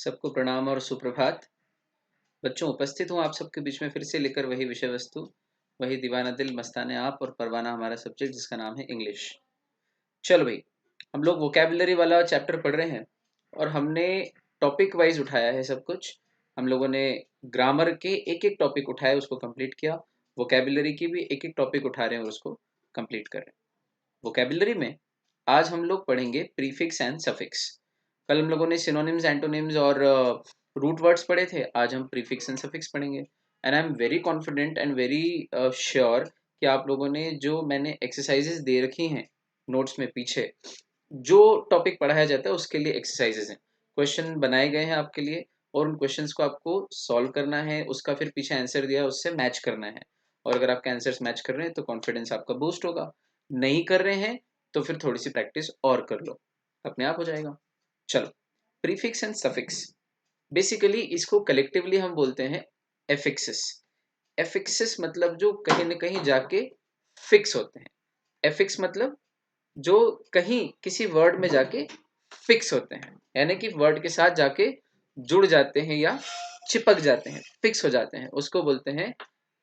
सबको प्रणाम और सुप्रभात। बच्चों, उपस्थित हूँ आप सबके बीच में फिर से लेकर वही विषय वस्तु, वही दीवाना दिल मस्ताने आप और परवाना हमारा सब्जेक्ट जिसका नाम है इंग्लिश। चलो भाई, हम लोग वोकैबुलरी वाला चैप्टर पढ़ रहे हैं और हमने टॉपिक वाइज उठाया है सब कुछ। हम लोगों ने ग्रामर के एक एक टॉपिक उठाए, उसको कंप्लीट किया। वोकैबुलरी की भी एक एक टॉपिक उठा रहे हैं और उसको कंप्लीट कर रहे हैं। वोकैबुलरी में आज हम लोग पढ़ेंगे प्रीफिक्स एंड सफिक्स। कल हम लोगों ने सिनोनिम्स, एंटोनिम्स और रूट वर्ड्स पढ़े थे। आज हम प्रीफिक्स एंड सफिक्स पढ़ेंगे and I am very confident and very sure कि आप लोगों ने जो मैंने एक्सरसाइजेस दे रखी हैं नोट्स में पीछे, जो टॉपिक पढ़ाया जाता है उसके लिए एक्सरसाइजेस हैं, क्वेश्चन बनाए गए हैं आपके लिए और उन क्वेश्चंस को आपको सॉल्व करना है। उसका फिर पीछे आंसर दिया है उससे मैच करना है और अगर आपके आंसर्स मैच कर रहे हैं तो कॉन्फिडेंस आपका बूस्ट होगा। नहीं कर रहे हैं तो फिर थोड़ी सी प्रैक्टिस और कर लो, अपने आप हो जाएगा। चलो, प्रीफिक्स एंड सफिक्स, बेसिकली इसको कलेक्टिवली हम बोलते हैं एफिक्सिस। एफिक्सिस मतलब जो कहीं ना कहीं जाके फिक्स होते हैं। एफिक्स मतलब जो कहीं किसी वर्ड में जाके फिक्स होते हैं, यानी कि वर्ड के साथ जाके जुड़ जाते हैं या चिपक जाते हैं, फिक्स हो जाते हैं, उसको बोलते हैं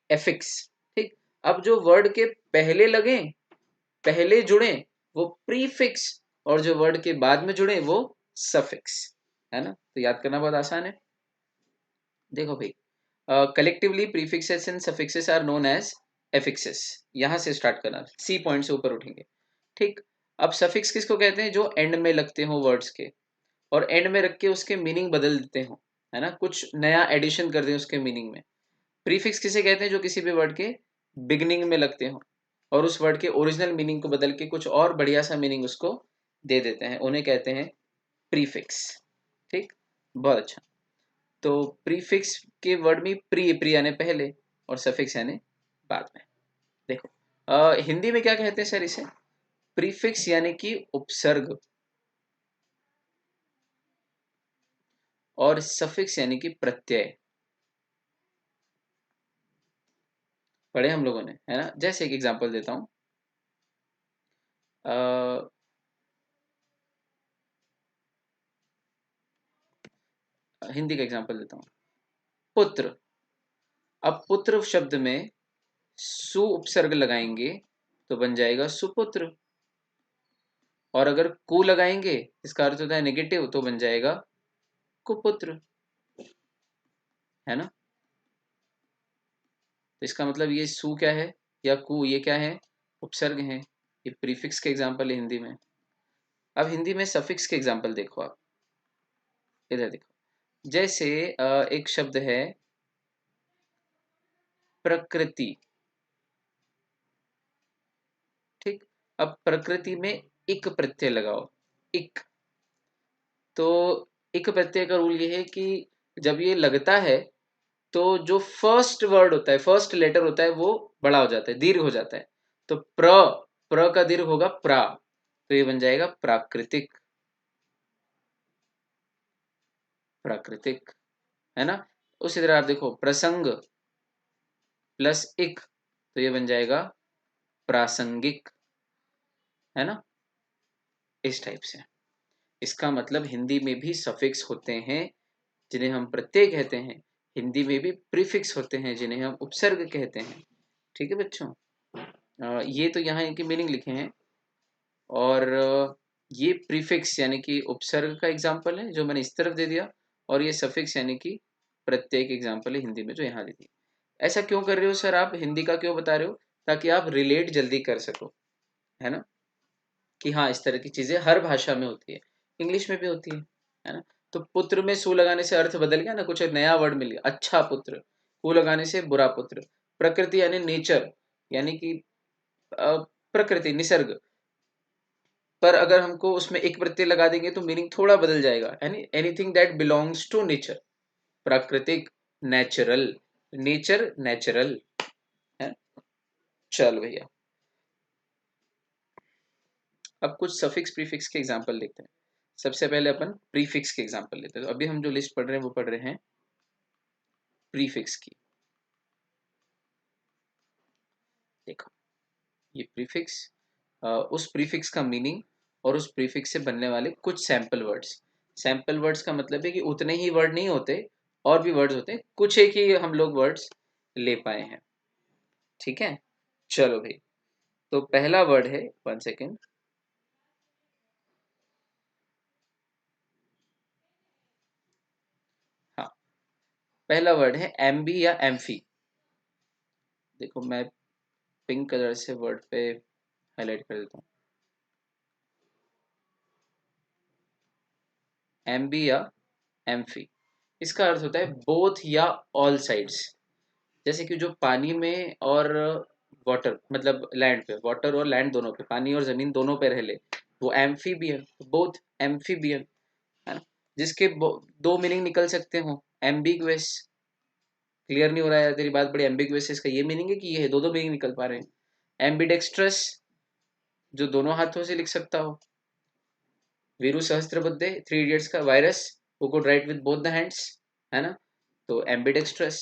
एफिक्स। ठीक। अब जो वर्ड के पहले लगे, पहले जुड़े, वो प्रीफिक्स, और जो वर्ड के बाद में जुड़े वो सफिक्स, है ना। तो याद करना बहुत आसान है। देखो भाई, collectively prefixes and suffixes are known as affixes. यहां से स्टार्ट करना, सी पॉइंट से ऊपर उठेंगे। ठीक। अब सफिक्स किसको कहते हैं? जो एंड में लगते हो वर्ड्स के और एंड में रख के उसके मीनिंग बदल देते हो, है ना, कुछ नया एडिशन कर दें उसके मीनिंग में। प्रीफिक्स किसे कहते हैं? जो किसी भी वर्ड के बिगनिंग में लगते हो और उस वर्ड के ओरिजिनल मीनिंग को बदल के कुछ और बढ़िया सा मीनिंग उसको दे देते हैं, उन्हें कहते हैं प्रीफिक्स। ठीक, बहुत अच्छा। तो प्रीफिक्स के वर्ड में प्री यानी पहले और सफिक्स यानी बाद में। देखो, हिंदी में क्या कहते हैं सर इसे? प्रीफिक्स यानी कि उपसर्ग और सफिक्स यानी कि प्रत्यय। पढ़े हम लोगों ने, है ना। जैसे एक एग्जांपल देता हूं, हिंदी का एग्जांपल देता हूं, पुत्र। अब पुत्र शब्द में सु उपसर्ग लगाएंगे तो बन जाएगा सुपुत्र, और अगर कु लगाएंगे इसका अर्थ होता है नेगेटिव तो बन जाएगा कुपुत्र, है ना। तो इसका मतलब ये सु क्या है या कु, ये क्या है? उपसर्ग है। ये प्रीफिक्स के एग्जांपल है हिंदी में। अब हिंदी में सफिक्स के एग्जांपल देखो आप, इधर देखो। जैसे एक शब्द है प्रकृति। ठीक। अब प्रकृति में इक प्रत्यय लगाओ, इक। तो इक प्रत्यय का रूल ये है कि जब ये लगता है तो जो फर्स्ट वर्ड होता है, फर्स्ट लेटर होता है, वो बड़ा हो जाता है, दीर्घ हो जाता है। तो प्र का दीर्घ होगा प्रा, तो ये बन जाएगा प्राकृतिक, प्राकृतिक, है ना। उसी तरह आप देखो, प्रसंग प्लस इक तो ये बन जाएगा प्रासंगिक, है ना। इस टाइप से इसका मतलब हिंदी में भी सफिक्स होते हैं जिन्हें हम प्रत्यय कहते हैं, हिंदी में भी प्रीफिक्स होते हैं जिन्हें हम उपसर्ग कहते हैं। ठीक है बच्चों, ये तो यहाँ इनकी मीनिंग लिखे हैं और ये प्रीफिक्स यानी कि उपसर्ग का एग्जाम्पल है जो मैंने इस तरफ दे दिया, और ये सफिक्स यानी कि प्रत्यय के एग्जाम्पल है हिंदी में जो यहाँ दे दी। ऐसा क्यों कर रहे हो सर आप? हिंदी का क्यों बता रहे हो? ताकि आप रिलेट जल्दी कर सको, है ना, कि हाँ इस तरह की चीजें हर भाषा में होती है, इंग्लिश में भी होती है ना। तो पुत्र में सु लगाने से अर्थ बदल गया ना, कुछ नया वर्ड मिल गया, अच्छा पुत्र। कु लगाने से बुरा पुत्र। प्रकृति यानी नेचर, यानी कि प्रकृति, निसर्ग। पर अगर हमको उसमें एक प्रत्यय लगा देंगे तो मीनिंग थोड़ा बदल जाएगा, यानी anything that belongs to nature, प्राकृतिक, नेचुरल, नेचर नेचुरल, है। चल भैया, अब कुछ सफिक्स प्रीफिक्स के एग्जांपल देखते हैं। सबसे पहले अपन प्रीफिक्स के एग्जांपल लेते हैं। तो अभी हम जो लिस्ट पढ़ रहे हैं वो पढ़ रहे हैं प्रीफिक्स की। देखो, ये प्रीफिक्स, उस प्रीफिक्स का मीनिंग और उस प्रीफिक्स से बनने वाले कुछ सैंपल वर्ड्स। सैंपल वर्ड्स का मतलब है कि उतने ही वर्ड नहीं होते, और भी वर्ड्स होते हैं, कुछ एक ही हम लोग वर्ड्स ले पाए हैं। ठीक है, चलो भाई, तो पहला वर्ड है, 1 सेकेंड, हाँ, पहला वर्ड है एम्बी या एम्फी। देखो मैं पिंक कलर से वर्ड पे हाईलाइट कर देता हूँ, एम्बी या एम्फी। इसका अर्थ होता है बोथ या ऑल साइड्स। जैसे कि जो पानी में और वाटर, मतलब लैंड पे, वाटर और लैंड दोनों पे, पानी और जमीन दोनों पे रह ले, वो एम्फीबियन, बोथ एम्फीबियन, है ना। जिसके दो मीनिंग निकल सकते हो, एम्बिगुअस। क्लियर नहीं हो रहा है तेरी बात, बड़ी एम्बिगुअस है, इसका ये मीनिंग है कि ये दो दो मीनिंग निकल पा रहे हैं। एम्बिडेक्स्ट्रस, जो दोनों हाथों से लिख सकता हो। वीरू सहस्त्रबुद्धे, 3 इडियट्स का virus, who could write with both the hands, है ना। तो एम्बिडेक्स्ट्रस।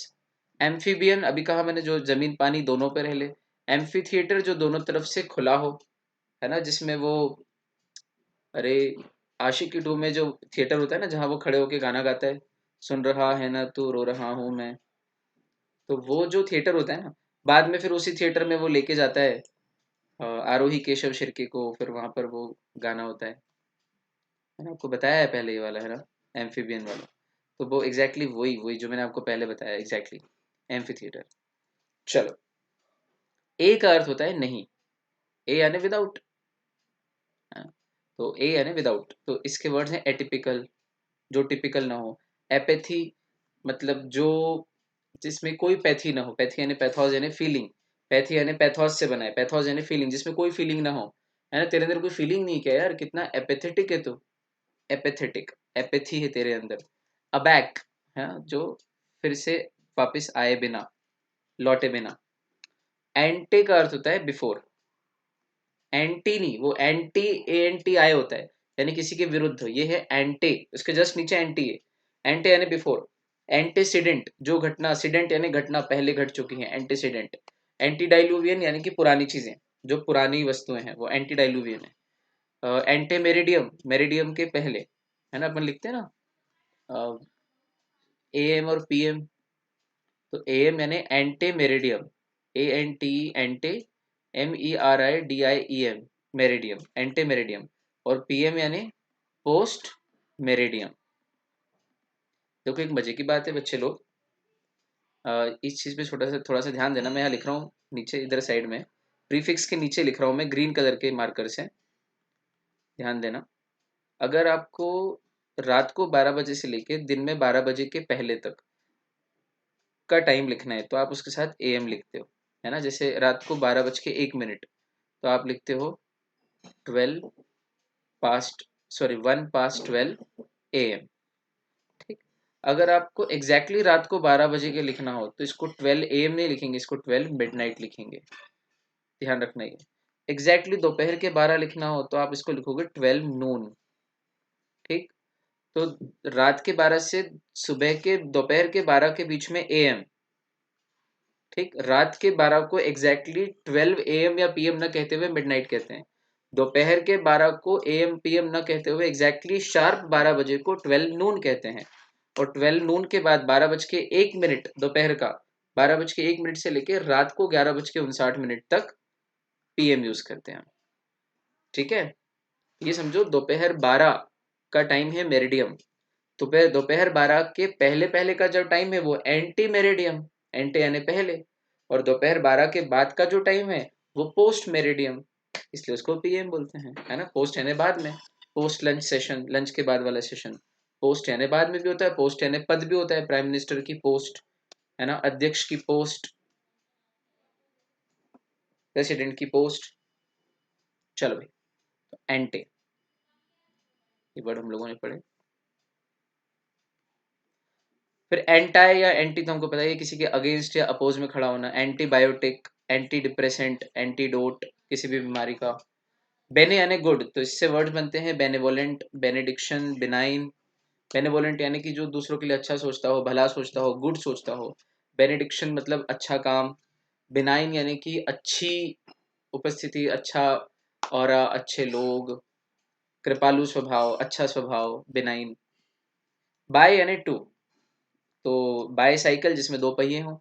एम्फीबियन अभी कहा मैंने, जो जमीन पानी दोनों पे रह ले। एम्फी थिएटर, जो दोनों तरफ से खुला हो, है ना, जिसमें वो, अरे आशिकी 2 में जो थिएटर होता है ना, जहाँ वो खड़े होके गाना गाता है, सुन रहा है ना तू रो रहा हूँ मैं, तो वो जो थिएटर होता है ना, बाद में फिर उसी थिएटर में वो लेके जाता है आरोही केशव शिर्के को, फिर वहां पर वो गाना होता है ना, आपको बताया है पहले ये वाला, है ना, एम्फीबियन वाला। तो वो एग्जैक्टली वही वही जो मैंने आपको पहले बताया, एग्जैक्टली एम्फी थिएटर। चलो, ए का अर्थ होता है नहीं, ए यानी विदाउट, तो ए यानी विदाउट, तो इसके वर्ड्स हैं एटिपिकल, जो टिपिकल ना हो। एपेथी, मतलब जो, जिसमें कोई पैथी ना हो, पैथी यानी पैथोस यानी फीलिंग, पैथी यानी पैथोस से बना है, पैथोस यानी फीलिंग, जिसमें कोई फीलिंग ना हो, है ना। तेरे अंदर कोई फीलिंग नहीं, क्या यार, कितना एपेथेटिक है तू, एपेथेटिक, एपेथी है तेरे अंदर। अबैक, है ना, जो फिर से वापस आए बिना, लौटे बिना। एंटे का अर्थ होता है बिफोर, एंटी नहीं, वो anti, A N T I होता है, यानी किसी के विरुद्ध, ये है एंटे, उसके जस्ट नीचे एंटी है। एंटे यानी बिफोर। एंटीसीडेंट, जो घटना, सीडेंट यानी घटना पहले घट चुकी है, एंटीसीडेंट। एंटी डाइलुवियन यानी कि पुरानी चीजें, जो पुरानी वस्तुएं हैं, वो एंटी डाइलुवियन है। एंटे मेरिडियम, मेरिडियम के पहले, है ना, अपन लिखते हैं ना ए एम और पी एम, तो ए एम यानी ante meridiem, A N T, ante, M E R I D I E M, meridiem, ante meridiem. और पी एम यानी पोस्ट मेरिडियम। देखो एक मजे की बात है बच्चे लोग, इस चीज पे छोटा सा थोड़ा सा ध्यान देना। मैं यहाँ लिख रहा हूँ नीचे, इधर साइड में प्रीफिक्स के नीचे लिख रहा हूँ मैं ग्रीन कलर के मार्कर से, ध्यान देना। अगर आपको रात को 12 बजे से लेके दिन में 12 बजे के पहले तक का टाइम लिखना है, तो आप उसके साथ ए एम लिखते हो, है ना। जैसे रात को 12 बज के 1 मिनट, तो आप लिखते हो 12 पास्ट, सॉरी 1 पास्ट 12 AM। ठीक। अगर आपको एग्जैक्टली रात को 12 बजे के लिखना हो, तो इसको 12 AM नहीं लिखेंगे, इसको 12 मिडनाइट लिखेंगे, ध्यान रखना ये। एग्जैक्टली दोपहर के 12 लिखना हो, तो आप इसको लिखोगे 12 नून। ठीक। तो रात के 12 से सुबह के, दोपहर के 12 के बीच में AM। ठीक, रात के 12 को एग्जैक्टली 12 AM या PM न कहते हुए मिडनाइट कहते हैं। दोपहर के 12 को AM PM न कहते हुए एग्जैक्टली शार्प 12 बजे को 12 नून कहते हैं। और 12 नून के बाद 12 बज के 1 मिनट दोपहर का, 12 बज के 1 मिनट से लेकर रात को 11 बज के 59 मिनट तक PM यूज करते हैं। ठीक है, ये समझो दोपहर 12 का टाइम है मेरिडियम, दोपहर दोपहर 12 के पहले पहले का जो टाइम है वो एंटी मेरिडियम, एंटी यानी पहले। और दोपहर 12 के बाद का जो टाइम है वो पोस्ट मेरिडियम, इसलिए उसको पीएम बोलते हैं, है ना। पोस्ट यानी बाद में, पोस्ट लंच सेशन, लंच के बाद वाला सेशन। पोस्ट यानी बाद में भी होता है, पोस्ट यानी पद भी होता है, प्राइम मिनिस्टर की पोस्ट, है ना, अध्यक्ष की पोस्ट, प्रेसिडेंट की पोस्ट। चलो भाई, तो एंटे, ये वर्ड हम लोगों ने पढ़े। फिर एंटाई या एंटी, तो हमको पता है किसी के अगेंस्ट या अपोज में खड़ा होना। एंटीबायोटिक, एंटी डिप्रेसेंट, एंटीडोट, किसी भी बीमारी का। बेने यानी गुड, तो इससे वर्ड बनते हैं बेनेवोलेंट, बेनेडिक्शन, बिनाइन। बेनेवोलेंट यानी कि जो दूसरों के लिए अच्छा सोचता हो, भला सोचता हो, गुड सोचता हो। बेनेडिक्शन मतलब अच्छा काम। बिनाइन यानी कि अच्छी उपस्थिति, अच्छा और अच्छे लोग, कृपालु स्वभाव, अच्छा स्वभाव, बिनाइन। बाय यानी टू, तो बाय साइकिल जिसमें दो पहिए हों,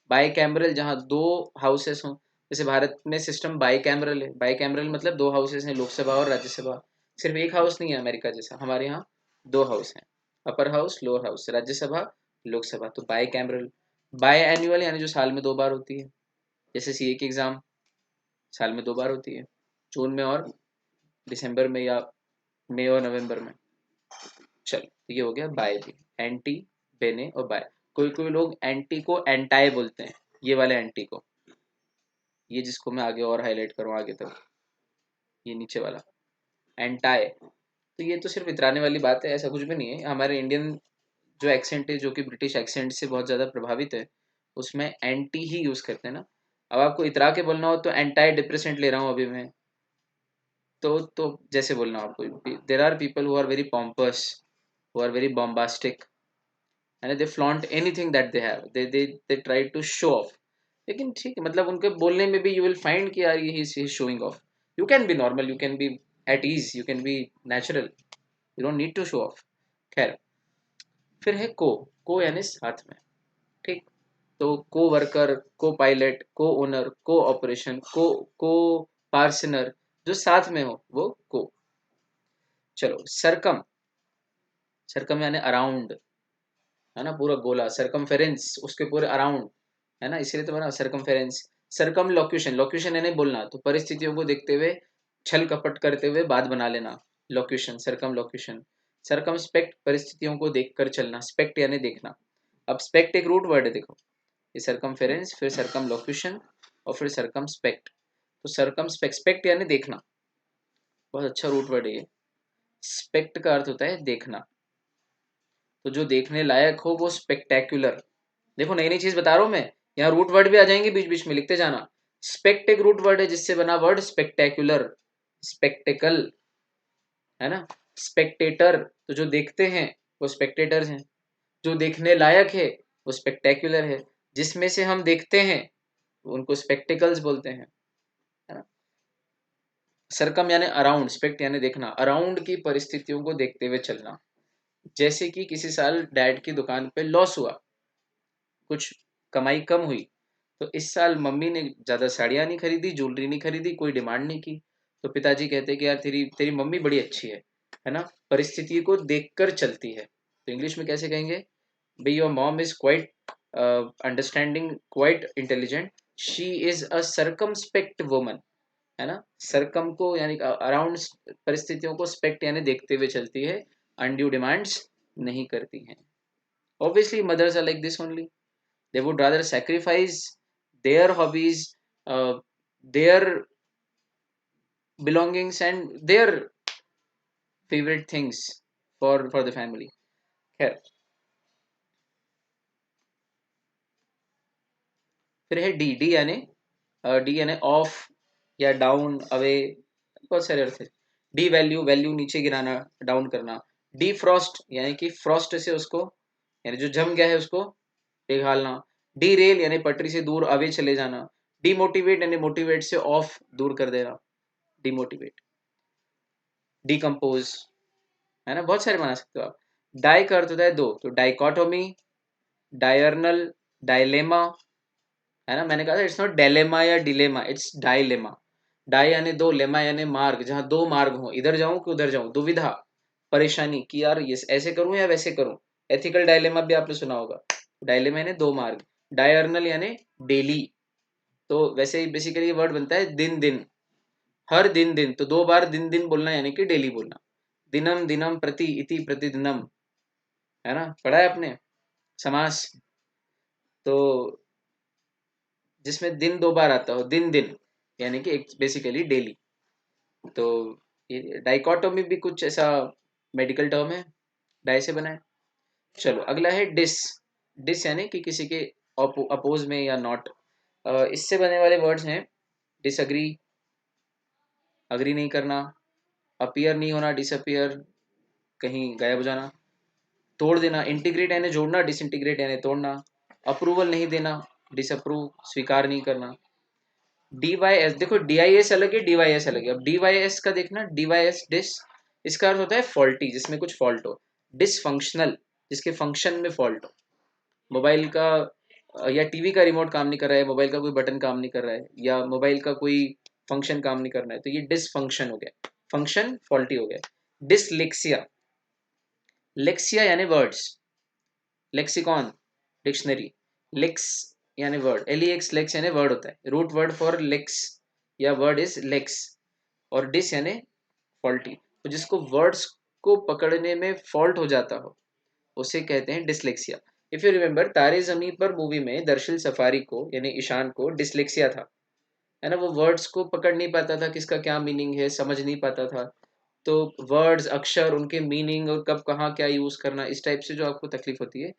बाय कैमरल जहाँ दो हाउसेस हों। जैसे भारत में सिस्टम बाय कैमरल है, बाय कैमरल मतलब दो हाउसेस हैं, लोकसभा और राज्यसभा। सिर्फ एक हाउस नहीं है अमेरिका जैसा, हमारे यहाँ दो हाउस हैं, upper house lower house, Rajya Sabha Lok Sabha, तो बाय कैमरल। बाय एनुअल यानी जो साल में दो बार होती है, जैसे सीए की एग्जाम साल में दो बार होती है, जून में और दिसंबर में, या मई और नवंबर में। चलो तो ये हो गया बाय भी, एंटी, बेने और बाय। कोई कोई लोग एंटी को एंटाई बोलते हैं, ये वाले एंटी को, ये जिसको मैं आगे और हाईलाइट करूँ आगे तक, ये नीचे वाला एंटाई। तो ये तो सिर्फ इतराने वाली बात है, ऐसा कुछ भी नहीं है। हमारे इंडियन जो एक्सेंट है, जो कि ब्रिटिश एक्सेंट से बहुत ज़्यादा प्रभावित है, उसमें एंटी ही यूज़ करते हैं ना। अब आपको इतरा के बोलना हो तो एंटाई डिप्रेसेंट ले रहा हूँ अभी मैं, तो जैसे बोलना हो आपको, there are people who are very pompous, who are very bombastic, and they flaunt anything that they have, they try to show off. लेकिन ठीक है, मतलब उनके बोलने में भी यू विल फाइंड कि यार he is showing off. You can be normal, you can be at ease, you can be natural, you don't need to show off. खैर, फिर है को यानी साथ में, ठीक। तो को वर्कर, को पायलट, को ओनर, को ऑपरेशन, को पार्सनर, जो साथ में हो वो को। चलो सरकम, सरकम यानी अराउंड, है ना, पूरा गोला, सरकमफेरेंस उसके पूरे अराउंड, है ना, इसीलिए तो बना सरकमफेरेंस। सरकम लोक्यूशन, लोक्यूशन यानी बोलना, तो परिस्थितियों को देखते हुए, छल कपट करते हुए बात बना लेना, लोक्यूशन, सरकम लोक्यूशन। सरकम स्पेक्ट, परिस्थितियों को देखकर चलना, स्पेक्ट यानी देखना। अब स्पेक्ट एक रूट वर्ड है, देखो, ये सरकमफेरेंस, फिर सरकम लोक्यूशन, और फिर सरकम स्पेक्ट। तो सरकम स्पेक्ट, स्पेक्ट यानी देखना, बहुत अच्छा रूट वर्ड है ये। स्पेक्ट का अर्थ होता है देखना, तो जो देखने लायक हो वो स्पेक्टेक्युलर। देखो नई नई चीज बता रहा हूं मैं, यहाँ रूट वर्ड भी आ जाएंगे बीच बीच में, लिखते जाना। स्पेक्ट एक रूट वर्ड है जिससे बना वर्ड स्पेक्टेक्युलर, स्पेक्टेकल, है ना। स्पेक्टेटर, तो जो देखते हैं वो स्पेक्टेटर्स हैं, जो देखने लायक है वो स्पेक्टेक्युलर है, जिसमें से हम देखते हैं उनको स्पेक्टिकल्स बोलते हैं, है ना। सरकम यानी अराउंड, स्पेक्ट यानी देखना, अराउंड की परिस्थितियों को देखते हुए चलना। जैसे कि किसी साल डैड की दुकान पे लॉस हुआ, कुछ कमाई कम हुई, तो इस साल मम्मी ने ज़्यादा साड़ियाँ नहीं खरीदी, ज्वेलरी नहीं खरीदी, कोई डिमांड नहीं की। तो पिताजी कहते हैं कि यार तेरी तेरी मम्मी बड़ी अच्छी है ना, परिस्थिति को देखकर चलती है। तो इंग्लिश में कैसे कहेंगे, भाई your mom is quite understanding, quite intelligent, she is a circumspect woman, है ना। सरकम को यानी अराउंड परिस्थितियों को, स्पेक्ट यानी देखते हुए चलती है, अनड्यू डिमांड्स नहीं करती हैं। Obviously mothers are like this only, they would rather sacrifice their hobbies, uh, their belongings and their favorite things for the family। खैर, फिर है डी, डी यानी ऑफ या डाउन, अवे, बहुत सारे अर्थ है। डी वैल्यू, वैल्यू नीचे गिराना, डाउन करना। डी फ्रॉस्ट यानी कि फ्रॉस्ट से उसको, यानी जो जम गया है उसको पिघालना। डी रेल यानी पटरी से दूर अवे चले जाना। डीमोटिवेट यानी मोटिवेट से ऑफ, दूर कर देना, डीमोटिवेट। डिकम्पोज, है ना, बहुत सारे बना सकते हो आप। डाई का अर्थ होता है दो, तो डाइकोटोमी, डायर्नल, डायलेमा, है ना। मैंने कहा था इट्स नॉट डेलेमा या डिलेमा, इट्स डायलेमा। डाई यानी दो, लेमा यानी मार्ग, जहाँ दो मार्ग हो, इधर जाऊं कि उधर जाऊं, दुविधा, परेशानी कि यार ये ऐसे करूं या वैसे करूं। एथिकल डायलेमा भी आपने सुना होगा। डायलेमा यानी दो मार्ग। डायर्नल यानी डेली, तो वैसे ही बेसिकली वर्ड बनता है दिन दिन, हर दिन दिन, तो दो बार दिन दिन बोलना यानी कि डेली बोलना। दिनम दिनम प्रति, इति प्रतिदिनम, है ना, पढ़ा है आपने समास। तो जिसमें दिन दो बार आता हो, दिन दिन यानी कि एक बेसिकली डेली। तो ये डाइकोटोमी भी कुछ ऐसा मेडिकल टर्म है, डाई से बना है। चलो अगला है डिस, डिस यानी कि किसी के अपोज में या नॉट, इससे बने वाले वर्ड्स हैं डिसअग्री, अग्री नहीं करना, अपीयर नहीं होना, डिसअपियर, कहीं गायब हो जाना, तोड़ देना, इंटीग्रेट यानी जोड़ना, डिसइंटीग्रेट यानी तोड़ना, अप्रूवल नहीं देना, डिसअप्रूव, स्वीकार नहीं करना। डी वाई एस, देखो डी आई एस अलग है, डी वाई एस अलग है। अब डी वाई एस का देखना, डी वाई एस डिस, इसका अर्थ होता है फॉल्टी, जिसमें कुछ फॉल्ट हो। डिसफंक्शनल, जिसके फंक्शन में फॉल्ट हो। मोबाइल का या टीवी का रिमोट काम नहीं कर रहा है, मोबाइल का कोई बटन काम नहीं कर रहा है, या मोबाइल का कोई फंक्शन काम नहीं कर रहा है, तो ये डिसफंक्शन हो गया, फंक्शन फॉल्टी हो गया। डिसलेक्सिया, लेक्सिया यानी वर्ड्स, लेक्सिकॉन डिक्शनरी, लेक्स यानी वर्ड, Lex लेक्स यानी वर्ड होता है, रूट वर्ड फॉर लेक्स या वर्ड इज लेक्स, और डिस यानी फॉल्टी। तो जिसको वर्ड्स को पकड़ने में फॉल्ट हो जाता हो उसे कहते हैं डिसलेक्सिया। इफ यू रिमेम्बर, तारे जमीन पर मूवी में दरअसल सफारी को यानी ईशान को डिसलेक्सिया था, है ना, वो वर्ड्स को पकड़ नहीं पाता था, किसका क्या मीनिंग है समझ नहीं पाता था। तो वर्ड्स, अक्षर, उनके मीनिंग और कब कहाँ क्या यूज करना, इस टाइप से जो आपको तकलीफ होती है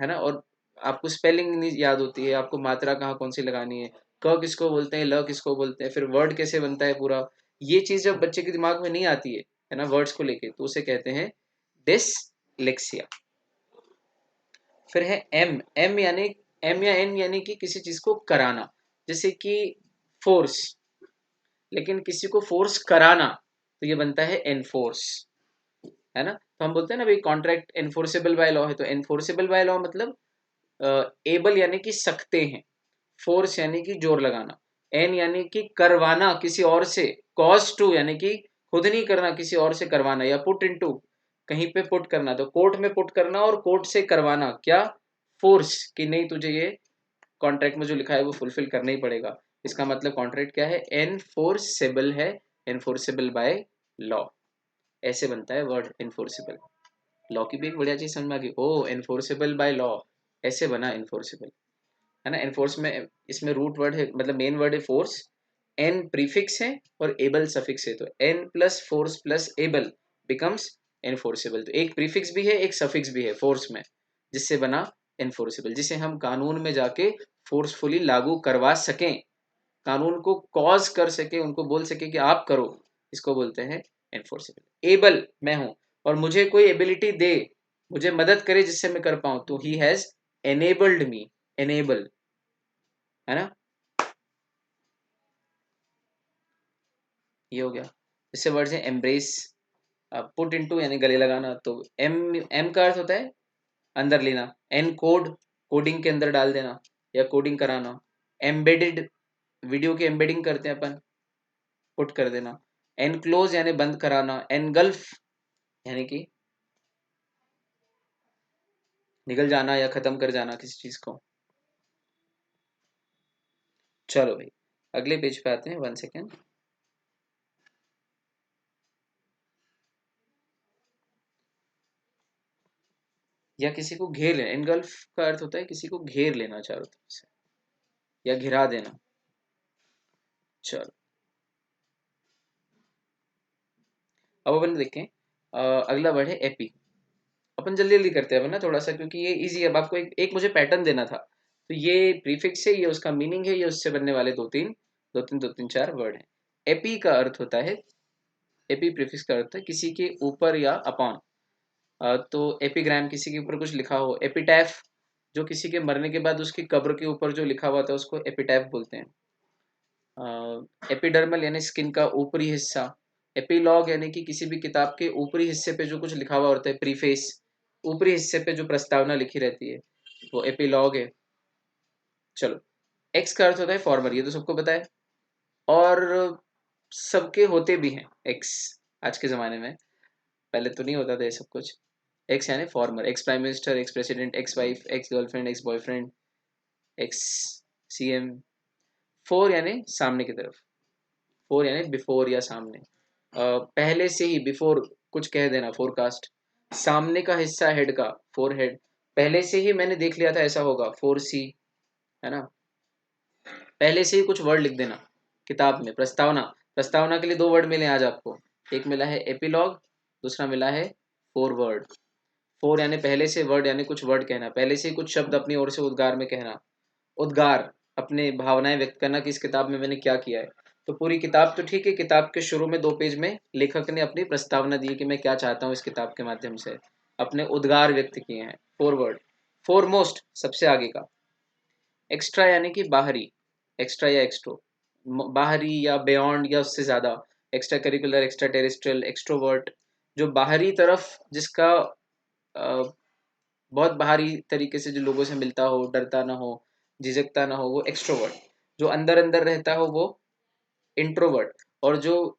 ना, और आपको स्पेलिंग नहीं याद होती है, आपको मात्रा कहाँ कौन सी लगानी है, क किसको बोलते हैं, ल किसको बोलते हैं, फिर वर्ड कैसे बनता है पूरा, ये चीज जब बच्चे के दिमाग में नहीं आती है ना, वर्ड्स को लेके, तो उसे कहते हैं डिसलेक्सिया। फिर है एम, एम यानी, एम या एन यानी कि किसी चीज को कराना, जैसे कि फोर्स, लेकिन किसी को फोर्स कराना तो ये बनता है एनफोर्स, है ना। तो हम बोलते हैं ना भाई कॉन्ट्रैक्ट एनफोर्सेबल बाय लॉ है, तो एनफोर्सेबल बाय लॉ मतलब एबल यानी कि सकते हैं, फोर्स यानी कि जोर लगाना, एन यानी कि करवाना किसी और से, कॉज टू यानी कि खुद नहीं करना, किसी और से करवाना, या पुट इनटू कहीं पे पुट करना, तो कोर्ट में पुट करना और कोर्ट से करवाना, क्या, फोर्स, कि नहीं तुझे ये कॉन्ट्रैक्ट में जो लिखा है वो फुलफिल करना ही पड़ेगा। इसका मतलब कॉन्ट्रैक्ट क्या है, एनफोर्सेबल है, एनफोर्सेबल बाय लॉ, ऐसे बनता है वर्ड एनफोर्सेबल। लॉ की भी एक बढ़िया चीज समझ में आ गई, ओ एनफोर्सेबल बाय लॉ, ऐसे बना एनफोर्सेबल, है ना। एनफोर्स में इसमें रूट वर्ड है, मतलब मेन वर्ड है फोर्स, एन प्रीफिक्स है और एबल सफिक्स है, तो en plus force plus able becomes enforceable. तो एक प्रीफिक्स भी है, एक सफिक्स भी है फोर्स में, जिससे बना एनफोर्सेबल, जिसे हम कानून में जाके फोर्सफुली लागू करवा सकें, कानून को कॉज कर सके, उनको बोल सके कि आप करो, इसको बोलते हैं एनफोर्सेबल। एबल मैं हूं और मुझे कोई एबिलिटी दे, मुझे मदद करे जिससे मैं कर पाऊं, तो he has enabled me, enable, है ना, ये हो गया। इससे वर्ड्स है एम्ब्रेस, पुट इनटू यानी गले लगाना, तो एम, एम का अर्थ होता है अंदर लेना, एन कोड कोडिंग के अंदर डाल देना या कोडिंग कराना, एम्बेडेड वीडियो की एम्बेडिंग करते हैं अपन, पुट कर देना, एनक्लोज यानी बंद कराना, एनगल्फ यानी कि निगल जाना या खत्म कर जाना किसी चीज को। चलो भाई अगले पेज पे आते हैं, 1 सेकेंड। या किसी को घेर लेना, एनगल्फ का अर्थ होता है किसी को घेर लेना चारों तरफ से या घिरा देना। चलो अब अपन देखें, अगला वर्ड है एपी। अपन जल्दी जल्दी करते हैं अपन ना थोड़ा सा, क्योंकि ये इजी है। अब आपको एक मुझे पैटर्न देना था, तो ये प्रीफिक्स है, ये उसका मीनिंग है, ये उससे बनने वाले दो तीन चार वर्ड हैं। एपी का अर्थ होता है, एपी प्रीफिक्स का अर्थ है किसी के ऊपर या अपॉन। तो एपिग्राम किसी के ऊपर कुछ लिखा हो, एपिटैफ जो किसी के मरने के बाद उसकी कब्र के ऊपर जो लिखा हुआ था उसको एपिटैफ बोलते हैं। एपिडर्मल यानी स्किन का ऊपरी हिस्सा, एपिलॉग यानी कि किसी भी किताब के ऊपरी हिस्से पे जो कुछ लिखा हुआ होता है, प्रीफेस, ऊपरी हिस्से पे जो प्रस्तावना लिखी रहती है वो एपिलॉग है। चलो, एक्स का अर्थ होता है फॉर्मर, ये तो सबको पता है, और सबके होते भी हैं एक्स आज के ज़माने में, पहले तो नहीं होता था ये सब कुछ। एक्स यानी farmer, ex prime minister, ex president, ex wife, ex girlfriend, ex boyfriend, ex CM. Four यानी सामने की तरफ, फोर यानी बिफोर या सामने, पहले से ही, बिफोर कुछ कह देना, फोरकास्ट। सामने का हिस्सा हेड का, फोर हेड, पहले से ही मैंने देख लिया था ऐसा होगा, फोर सी, है ना। पहले से ही कुछ वर्ड लिख देना किताब में, प्रस्तावना, प्रस्तावना के लिए दो वर्ड मिले आज आपको, एक मिला है एपिलॉग, दूसरा मिला है फोर वर्ड। फोर यानी पहले से, वर्ड यानी कुछ वर्ड कहना, पहले से ही कुछ शब्द अपनी ओर से उद्गार में कहना, उद्गार अपने भावनाएं व्यक्त करना कि इस किताब में मैंने क्या किया है। तो पूरी किताब तो ठीक है, किताब के शुरू में 2 पेज में लेखक ने अपनी प्रस्तावना दी कि मैं क्या चाहता हूँ इस किताब के माध्यम से, अपने उद्गार व्यक्त किए हैं, फोर वर्ड। फोरमोस्ट सबसे आगे का, एक्स्ट्रा यानी कि बाहरी, एक्स्ट्रा या एक्स्ट्रो, बाहरी या बियॉन्ड या उससे ज्यादा, extra curricular, extra terrestrial, extrovert, जो बाहरी तरफ जिसका बहुत बाहरी तरीके से जो लोगों से मिलता हो, डरता ना हो, झिझकता ना हो, वो एक्सट्रोवर्ट। जो अंदर अंदर रहता हो वो इंट्रोवर्ट। और जो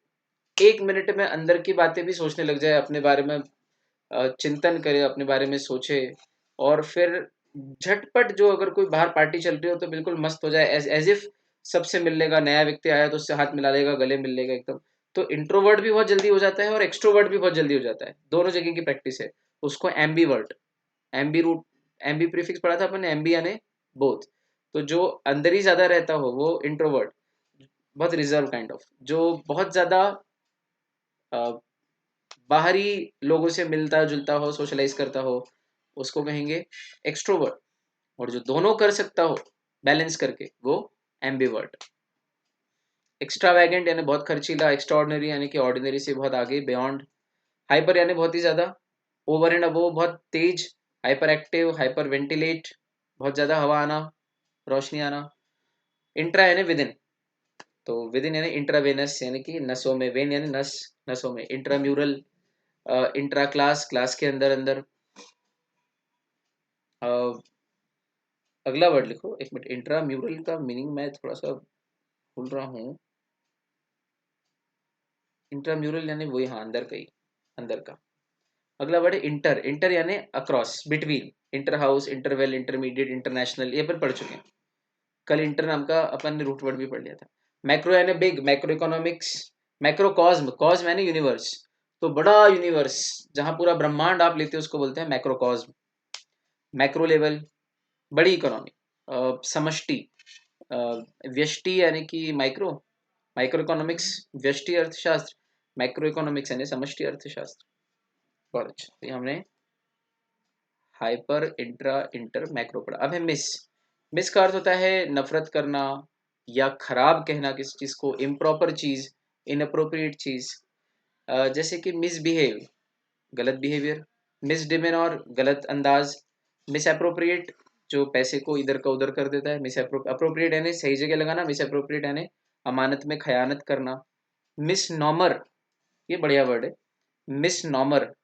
1 मिनट में अंदर की बातें भी सोचने लग जाए, अपने बारे में चिंतन करे, अपने बारे में सोचे, और फिर झटपट जो अगर कोई बाहर पार्टी चल रही हो तो बिल्कुल मस्त हो जाए, एज इफ सबसे मिल लेगा, नया व्यक्ति आया तो उससे हाथ मिला लेगा, गले मिल लेगा एकदम। तो इंट्रोवर्ट भी बहुत जल्दी हो जाता है और एक्सट्रोवर्ट भी बहुत जल्दी हो जाता है, दोनों जगह की प्रैक्टिस है। उसको ambivert, Aamby root, Aamby prefix पढ़ा था अपन ने, एम्बी यानी बोथ। तो जो अंदर ही ज्यादा रहता हो वो इंट्रोवर्ट, बहुत रिजर्व काइंड ऑफ, जो बहुत ज्यादा बाहरी लोगों से मिलता जुलता हो, सोशलाइज करता हो, उसको कहेंगे एक्सट्रोवर्ट। और जो दोनों कर सकता हो बैलेंस करके, वो एम्बीवर्ट। एक्स्ट्रावैगेंट यानी बहुत खर्चीला, एक्स्ट्राऑर्डिनरी यानी कि ऑर्डिनरी से बहुत आगे, बियॉन्ड। हाइपर यानी बहुत ही ज्यादा, ओवर एंड अबोव बहुत तेज, हाइपर एक्टिव, हाइपर वेंटिलेट, बहुत ज्यादा हवा आना, रोशनी आना। इंट्रा यानी विद इन, तो विद इन यानी इंट्रावेनस यानी कि नसों में, वेन यानी नस, नसों में। इंट्राम्यूरल, इंट्रा क्लास, क्लास के अंदर अंदर। अ, अगला वर्ड लिखो, एक मिनट, इंट्राम्यूरल का मीनिंग मैं थोड़ा सा भूल रहा हूँ। इंट्राम्यूरल यानी वही, हाँ, अंदर का ही, अंदर का। अगला वर्ड है इंटर, इंटर यानी across, between. Inter house, interval, intermediate, international, ये अपन पढ़ चुके हैं। कल इंटर नाम का अपन ने रूट वर्ड भी पढ़ लिया था। मैक्रो यानी बिग, मैक्रो इकोनॉमिक्स। मैक्रोकॉस्म, कॉस्म यानी यूनिवर्स, तो बड़ा यूनिवर्स जहां पूरा ब्रह्मांड आप लेते हो उसको बोलते हैं मैक्रोकॉस्म। मैक्रो लेवल, बड़ी इकोनॉमी। समष्टि, अ, व्यष्टि यानी कि माइक्रो, माइक्रो इकोनॉमिक्स, व्यष्टि अर्थशास्त्र, मैक्रो इकोनॉमिक्स यानी समष्टि अर्थशास्त्र। बहुत अच्छा, तो ये हमने हाइपर, इंट्रा, इंटर, मैक्रो पढ़ा। अब है मिस। मिस का अर्थ होता है नफरत करना या खराब कहना किसी चीज को, इम्प्रॉपर चीज, इनअप्रोप्रिएट चीज। जैसे कि मिसबिहेव, गलत बिहेवियर। मिसडिमेनर, गलत अंदाज। मिसअप्रोप्रिएट, जो पैसे को इधर का उधर कर देता है। मिस अप्रोप्रिएट यानी सही जगह लगाना, मिसअप्रोप्रिएट यानी अमानत में खयानत करना। मिसनॉमर, ये बढ़िया वर्ड है, मिसनॉमर।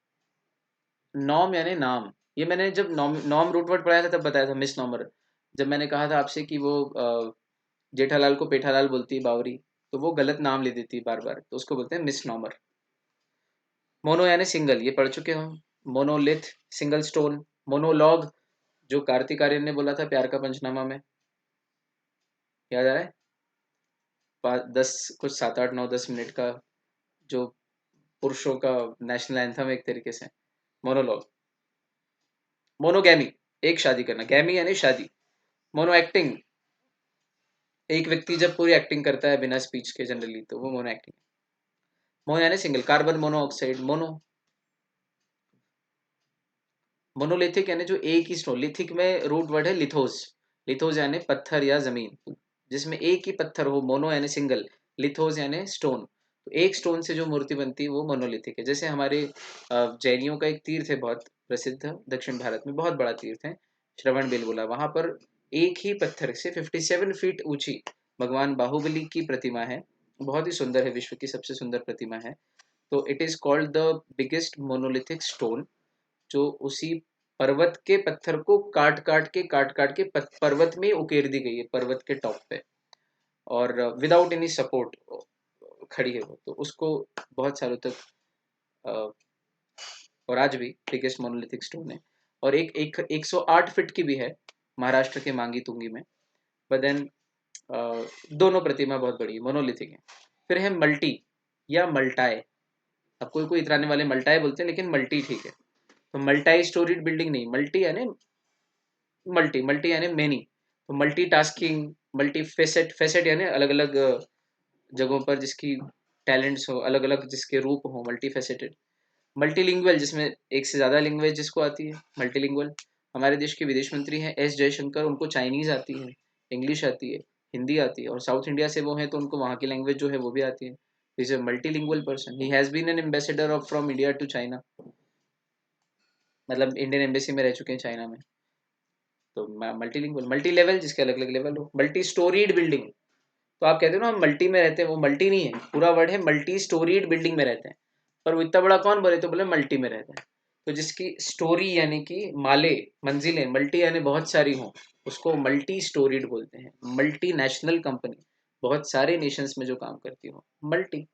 नॉम यानी नाम, ये मैंने जब नॉम नॉम रूट वर्ड पढ़ाया था तब बताया था मिस नॉमर। जब मैंने कहा था आपसे कि वो जेठालाल को पेठालाल बोलती है बावरी, तो वो गलत नाम ले देती है बार बार, तो उसको बोलते हैं मिस नॉमर। मोनो यानी सिंगल, ये पढ़ चुके हम। Monolith, single stone. मोनोलॉग, जो कार्तिक आर्यन ने बोला था प्यार का पंचनामा में, याद आ रहा है? 10 कुछ 7 8 9 10 मिनट का, जो पुरुषों का नेशनल एंथम एक तरीके से, मोनोलॉग। मोनोगैमी, एक शादी करना, गैमी यानी शादी। मोनो एक्टिंग, एक व्यक्ति जब पूरी एक्टिंग करता है बिना स्पीच के जनरली, तो वो मोनो एक्टिंग। मोनो यानी single. Carbon monoxide, mono. Monolithic यानी जो एक ही स्टोन, लिथिक में रूट वर्ड है लिथोस। लिथोस यानी पत्थर या जमीन, जिसमें एक ही पत्थर हो, मोनो यानी सिंगल, लिथोस यानी स्टोन। तो एक स्टोन से जो मूर्ति बनती है वो मोनोलिथिक है। जैसे हमारे जैनियों का एक तीर्थ है बहुत प्रसिद्ध, दक्षिण भारत में बहुत बड़ा तीर्थ है, श्रवण बेलगोला। वहां पर एक ही पत्थर से 57 फीट ऊंची भगवान बाहुबली की प्रतिमा है, बहुत ही सुंदर है, विश्व की सबसे सुंदर प्रतिमा है। तो it is called the biggest monolithic stone, जो उसी पर्वत के पत्थर को काट काट के पर्वत में उकेर दी गई है, पर्वत के टॉप पे, और विदाउट एनी सपोर्ट खड़ी है वो, तो उसको बहुत सालों तक, अ, और आज भी बिगेस्ट मोनोलिथिक स्टोन है। और एक 108 फीट की भी है, महाराष्ट्र के मांगी तुंगी में। बट देन दोनों प्रतिमा बहुत बड़ी मोनोलिथिक है। फिर है मल्टी या मल्टाए, अब कोई कोई इतराने वाले मल्टाए बोलते हैं, लेकिन मल्टी ठीक है। तो मल्टाई स्टोरीड बिल्डिंग नहीं, मल्टी यानी मल्टी, मल्टी यानी मेनी। तो multi tasking, multi facet, facet यानी अलग अलग जगहों पर जिसकी टैलेंट्स हो, अलग अलग जिसके रूप हो, मल्टी फेसेटेड। मल्टीलिंगुअल, जिसमें एक से ज़्यादा लैंग्वेज जिसको आती है, मल्टीलिंगुअल। हमारे देश के विदेश मंत्री हैं एस जयशंकर, उनको चाइनीज़ आती है, इंग्लिश आती है, हिंदी आती है, और साउथ इंडिया से वो हैं तो उनको वहाँ की लैंग्वेज जो है वो भी आती है। Is a multilingual person, he has been an ambassador of from India to China, मतलब इंडियन एम्बेसी में रह चुके हैं चाइना में। तो मल्टीलिंगुअल, मल्टी लेवल, जिसके अलग अलग लेवल हो। मल्टी स्टोरीड बिल्डिंग, तो आप कहते हो ना हम मल्टी में रहते हैं, वो मल्टी नहीं है, पूरा वर्ड है मल्टी स्टोरीड बिल्डिंग में रहते हैं, पर वो इतना बड़ा कौन बोले, तो बोले मल्टी में रहते हैं। तो जिसकी स्टोरी यानी कि माले, मंजिलें, मल्टी यानी बहुत सारी हों, उसको मल्टी स्टोरीड बोलते हैं। मल्टी नेशनल कंपनी, बहुत सारे नेशंस में जो काम करती हो, मल्टी।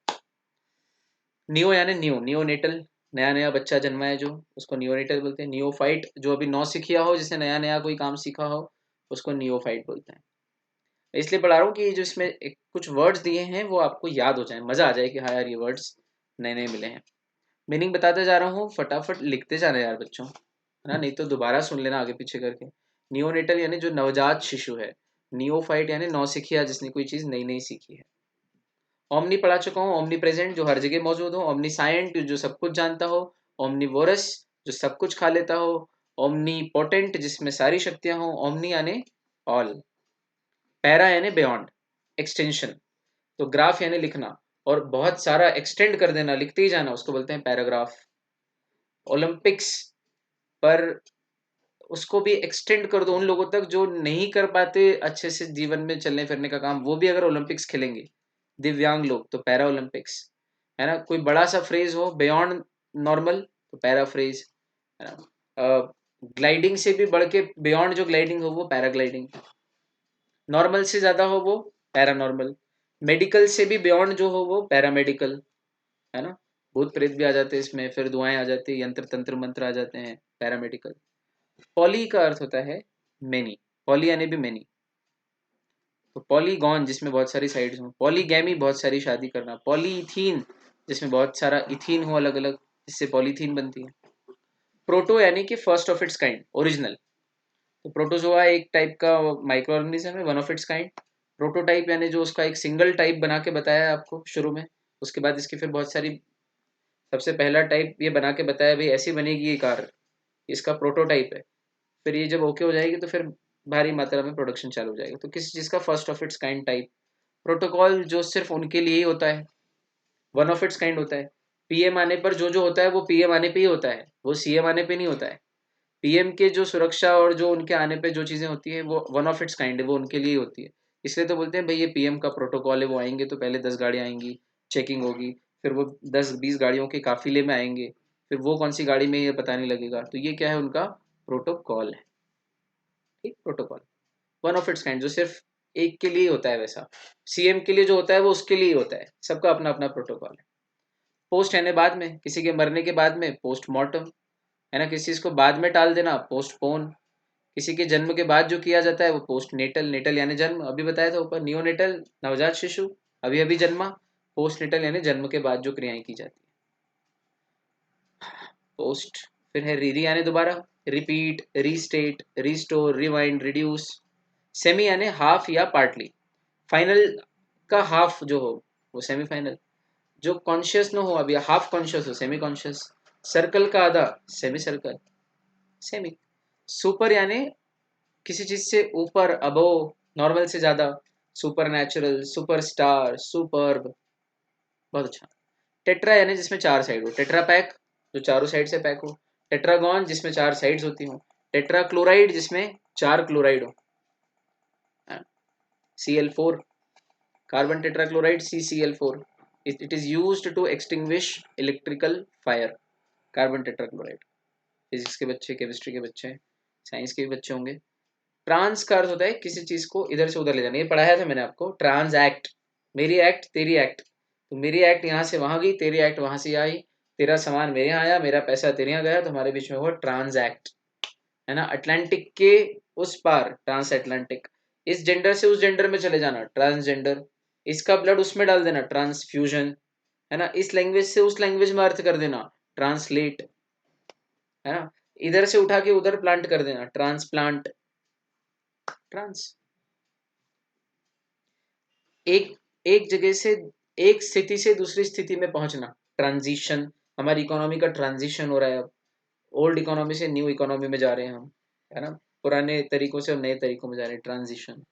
नियो यानी न्यू, नियोनेटल, नया नया बच्चा जन्मा है जो, उसको नियोनेटल बोलते हैं। नियोफाइट, जो अभी नौ सीखिया हो, जिसने नया नया कोई काम सीखा हो, उसको नियोफाइट बोलते हैं। इसलिए पढ़ा रहा हूँ कि ये जो इसमें कुछ वर्ड्स दिए हैं वो आपको याद हो जाए, मजा आ जाए कि हाँ यार ये वर्ड्स नए नए मिले हैं। मीनिंग बताते जा रहा हूँ, फटाफट लिखते जाना यार बच्चों, है ना, नहीं तो दोबारा सुन लेना आगे पीछे करके। नियोनेटल यानी जो नवजात शिशु है। नियोफाइट यानी नौसिखिया, जिसने कोई चीज नई नई सीखी है। ओमनी पढ़ा चुका हूँ, ओमनी प्रेजेंट जो हर जगह मौजूद हो। ओमनी साइंट जो सब कुछ जानता हो। ओमनीवोरस जो सब कुछ खा लेता हो। ओमनी पोटेंट जिसमें सारी शक्तियां हो। ओमनी यानी ऑल। पैरा यानी बियॉन्ड, एक्सटेंशन। तो ग्राफ यानी लिखना, और बहुत सारा एक्सटेंड कर देना, लिखते ही जाना, उसको बोलते हैं पैराग्राफ। ओलंपिक्स, पर उसको भी एक्सटेंड कर दो उन लोगों तक जो नहीं कर पाते अच्छे से जीवन में चलने फिरने का काम, वो भी अगर ओलंपिक्स खेलेंगे, दिव्यांग लोग, तो पैरा ओलंपिक्स। है ना, कोई बड़ा सा फ्रेज हो बियॉन्ड नॉर्मल, तो पैरा फ्रेज। है ना, ग्लाइडिंग से भी बढ़ के बियॉन्ड जो ग्लाइडिंग हो वो पैराग्लाइडिंग। नॉर्मल से ज्यादा हो वो पैरानॉर्मल। मेडिकल से भी बियॉन्ड जो हो वो पैरामेडिकल। है ना, भूत प्रेत भी आ जाते हैं इसमें, फिर दुआएं आ जाती है, यंत्र तंत्र मंत्र आ जाते हैं, पैरामेडिकल। पॉली का अर्थ होता है मेनी, पॉली यानी भी मेनी। तो पॉलीगॉन जिसमें बहुत सारी साइड्स हों। पॉलीगैमी बहुत सारी शादी करना। पॉलीथीन जिसमें बहुत सारा इथीन हो अलग अलग, जिससे पॉलीथीन बनती है। प्रोटो यानी कि first of its kind, original. तो प्रोटोजोआ एक टाइप का माइक्रो ऑर्गेनिज्म है, one of its kind. Prototype यानी जो उसका एक सिंगल टाइप बना के बताया है आपको शुरू में, उसके बाद इसकी फिर बहुत सारी, सबसे पहला टाइप ये बना के बताया भाई ऐसी बनेगी ये कार, इसका प्रोटोटाइप है। फिर ये जब ओके हो जाएगी तो फिर भारी मात्रा में प्रोडक्शन चालू हो जाएगा। तो किसी चीज़ का first of its kind type. Protocol जो सिर्फ उनके लिए ही होता है, वन ऑफ इट्स काइंड होता है। पीएम आने पर जो जो होता है वो पीएम आने पे ही होता है, वो सीएम आने पे नहीं होता है। पीएम के जो सुरक्षा और जो उनके आने पे जो चीज़ें होती है वो वन ऑफ इट्स काइंड है, वो उनके लिए होती है। इसलिए तो बोलते हैं भाई ये पीएम का प्रोटोकॉल है, वो आएंगे तो पहले 10 गाड़ियाँ आएंगी, चेकिंग होगी, फिर वो 10-20 गाड़ियों के काफिले में आएंगे, फिर वो कौन सी गाड़ी में ये पता नहीं लगेगा। तो ये क्या है, उनका प्रोटोकॉल है। ठीक, protocol one of its kind, जो सिर्फ एक के लिए होता है। वैसा सीएम के लिए जो होता है वो उसके लिए ही होता है, सबका अपना अपना प्रोटोकॉल है। पोस्ट यानी बाद में, किसी के मरने के बाद में पोस्टमार्टम। है ना, किसी चीज को बाद में टाल देना, पोस्टपोन। किसी के जन्म के बाद जो किया जाता है वो पोस्ट नेटल, नेटल यानी जन्म, अभी बताया था ऊपर। नियोनेटल नवजात शिशु, अभी अभी जन्मा। पोस्ट नेटल यानी जन्म के बाद जो क्रियाएं की जाती है, पोस्ट। फिर है रीरी यानी दोबारा, repeat, restate, restore, rewind, reduce. Semi यानी हाफ या पार्टली। फाइनल का हाफ जो हो वो सेमीफाइनल। जो कॉन्शियस न हो अभी, हाफ कॉन्शियस हो, सेमी कॉन्शियस। सर्कल का आधा, सेमी सर्कल, सेमी। सुपर यानी किसी चीज से ऊपर, अबो, नॉर्मल से ज्यादा। Super natural, super star, superb, बहुत अच्छा। टेट्रा यानी जिसमें चार साइड हो, टेट्रा पैक जो चारों साइड से पैक हो। टेट्रागॉन जिसमें चार साइड्स होती हो। टेट्रा क्लोराइड जिसमें चार क्लोराइड हो। Cl4, carbon tetrachloride, CCl4। It is used to extinguish electrical fire, carbon tetrachloride. Physics के बच्चे, केमिस्ट्री के बच्चे, साइंस के भी बच्चे होंगे। ट्रांस का अर्थ होता है किसी चीज को इधर से उधर ले जाना, ये पढ़ाया था मैंने आपको, ट्रांस एक्ट। मेरी एक्ट तेरी एक्ट, तो मेरी एक्ट यहाँ से वहां गई, तेरी एक्ट वहां से आई। तेरा सामान मेरे यहाँ आया, मेरा पैसा तेरे यहाँ गया, तो हमारे बीच में हुआ ट्रांस एक्ट। है ना, अटलांटिक के उस पार, ट्रांस अटलांटिक। इस जेंडर से उस जेंडर में चले जाना, ट्रांसजेंडर। इसका ब्लड उसमें डाल देना, ट्रांसफ्यूजन। है ना, इस लैंग्वेज से उस लैंग्वेज में अर्थ कर देना, ट्रांसलेट। है ना, इधर से उठा के उधर प्लांट कर देना, ट्रांसप्लांट। ट्रांस, एक एक जगह से, एक स्थिति से दूसरी स्थिति में पहुंचना, ट्रांजिशन। हमारी इकोनॉमी का ट्रांजिशन हो रहा है अब, ओल्ड इकोनॉमी से न्यू इकोनॉमी में जा रहे हैं हम। है ना, पुराने तरीकों से और नए तरीकों में जा रहे हैं, ट्रांजिशन।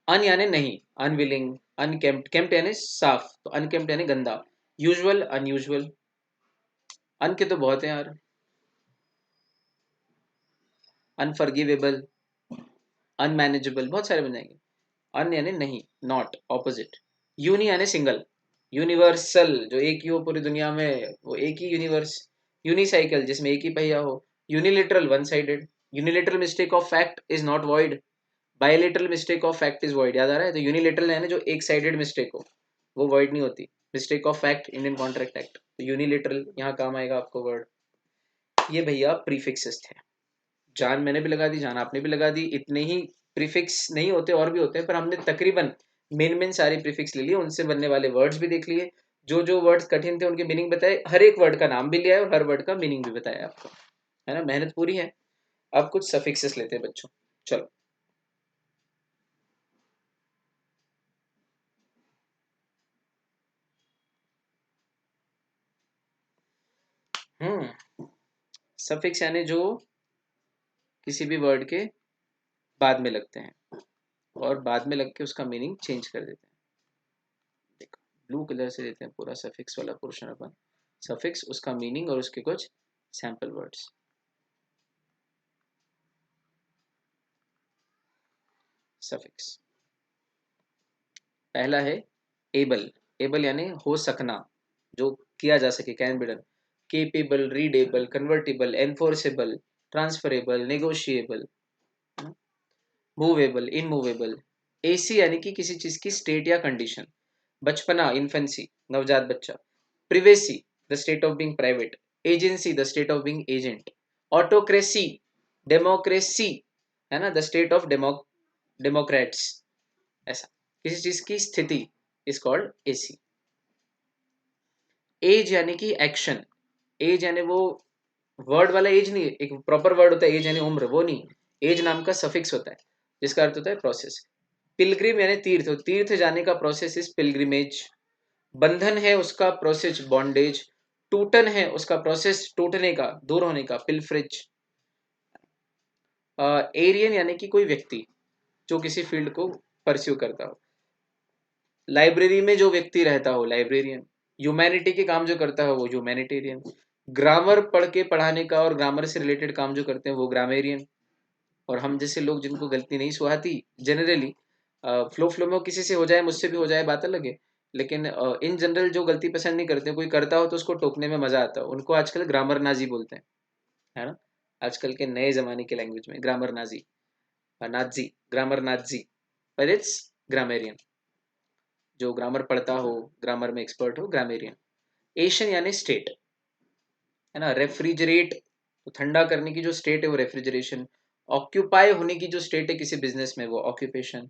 अन यानी नहीं, अनविलिंग, अनकेम्प्ट, केम्प्ट यानी साफ, तो अनकेम्प्ट यानी गंदा। Usual, unusual. अन के तो बहुत है यार, अनफॉरगिवेबल, अनमैनेजेबल, बहुत सारे बन जाएंगे। अन यानी नहीं, नॉट, ऑपोजिट। यूनि यानी सिंगल, यूनिवर्सल जो एक ही हो पूरी दुनिया में, वो एक ही यूनिवर्स। यूनिसाइकिल जिसमें एक ही पहिया हो। Unilateral one sided. Unilateral mistake of fact is not void. Bilateral mistake of fact is void. याद आ रहा है? तो यूनिलिटरल है ना जो एक साइडेड मिस्टेक हो, वो वॉइड नहीं होती। Mistake of fact Indian contract act. तो यूनिलिटरल यहाँ काम आएगा आपको वर्ड। ये भैया प्रीफिक्सेस थे। जान मैंने भी लगा दी, जान आपने भी लगा दी। इतने ही प्रीफिक्स नहीं होते, और भी होते हैं, पर हमने तकरीबन मेन मेन सारे प्रीफिक्स ले लिए, उनसे बनने वाले वर्ड्स भी देख लिए। जो जो वर्ड्स कठिन थे उनके मीनिंग बताए, हर एक वर्ड का नाम भी लिया है और हर वर्ड का मीनिंग भी बताया आपको, है ना? मेहनत पूरी है। अब कुछ सफिक्सेस लेते हैं बच्चों, चलो। सफिक्स यानी जो किसी भी वर्ड के बाद में लगते हैं और बाद में लग के उसका मीनिंग चेंज कर देते हैं। देखो, ब्लू कलर से देते हैं पूरा सफिक्स वाला पोर्शन अपन। सफिक्स, उसका मीनिंग और उसके कुछ सैंपल वर्ड्स। सफिक्स पहला है एबल। एबल यानी हो सकना, जो किया जा सके, can be done. Capable, readable, convertible, enforceable, transferable, negotiable, movable, immovable. AC यानी कि किसी चीज की स्टेट या कंडीशन। बचपना, इन्फेंसी, नवजात बच्चा। Privacy, the state of being private. Agency, the state of being agent. Autocracy, democracy, है ना, द स्टेट ऑफ डेमोक्रेट्स। ऐसा किसी चीज की स्थिति इज कॉल्ड एसी। एज यानी कि एक्शन। एज यानी वो वर्ड वाला एज नहीं, एक प्रॉपर वर्ड होता है एज यानी उम्र, वो नहीं। एज नाम का सफिक्स होता है जिसका अर्थ होता है प्रोसेस। पिलग्रिम यानी तीर्थ, तीर्थ जाने का प्रोसेस इज पिलग्रिमेज। बंधन है उसका प्रोसेस बॉन्डेज। टूटन है उसका प्रोसेस टूटने का, दूर होने का, पिलफ्रिज। एरियन यानी कि कोई व्यक्ति जो किसी फील्ड को परस्यू करता हो। लाइब्रेरी में जो व्यक्ति रहता हो, लाइब्रेरियन। ह्यूमैनिटी के काम जो करता है वो ह्यूमैनिटेरियन। ग्रामर पढ़ के पढ़ाने का और ग्रामर से रिलेटेड काम जो करते हैं वो ग्रामेरियन। और हम जैसे लोग जिनको गलती नहीं सुहाती जनरली, फ्लो फ्लो में किसी से हो जाए, मुझसे भी हो जाए, बात अलग है। लेकिन इन जनरल जो गलती पसंद नहीं करते, कोई करता हो तो उसको टोकने में मजा आता है, उनको आजकल ग्रामर नाजी बोलते हैं, है ना? आजकल के नए जमाने के लैंग्वेज में grammar Nazi, Nazi, grammar Nazi, पर इट्स ग्रामेरियन। जो ग्रामर पढ़ता हो, ग्रामर में एक्सपर्ट हो, ग्रामेरियन। एशियन यानी स्टेट, है ना? रेफ्रिजरेट, तो ठंडा करने की जो स्टेट है वो रेफ्रिजरेशन। ऑक्यूपाई होने की जो स्टेट है किसी बिजनेस में वो ऑक्यूपेशन।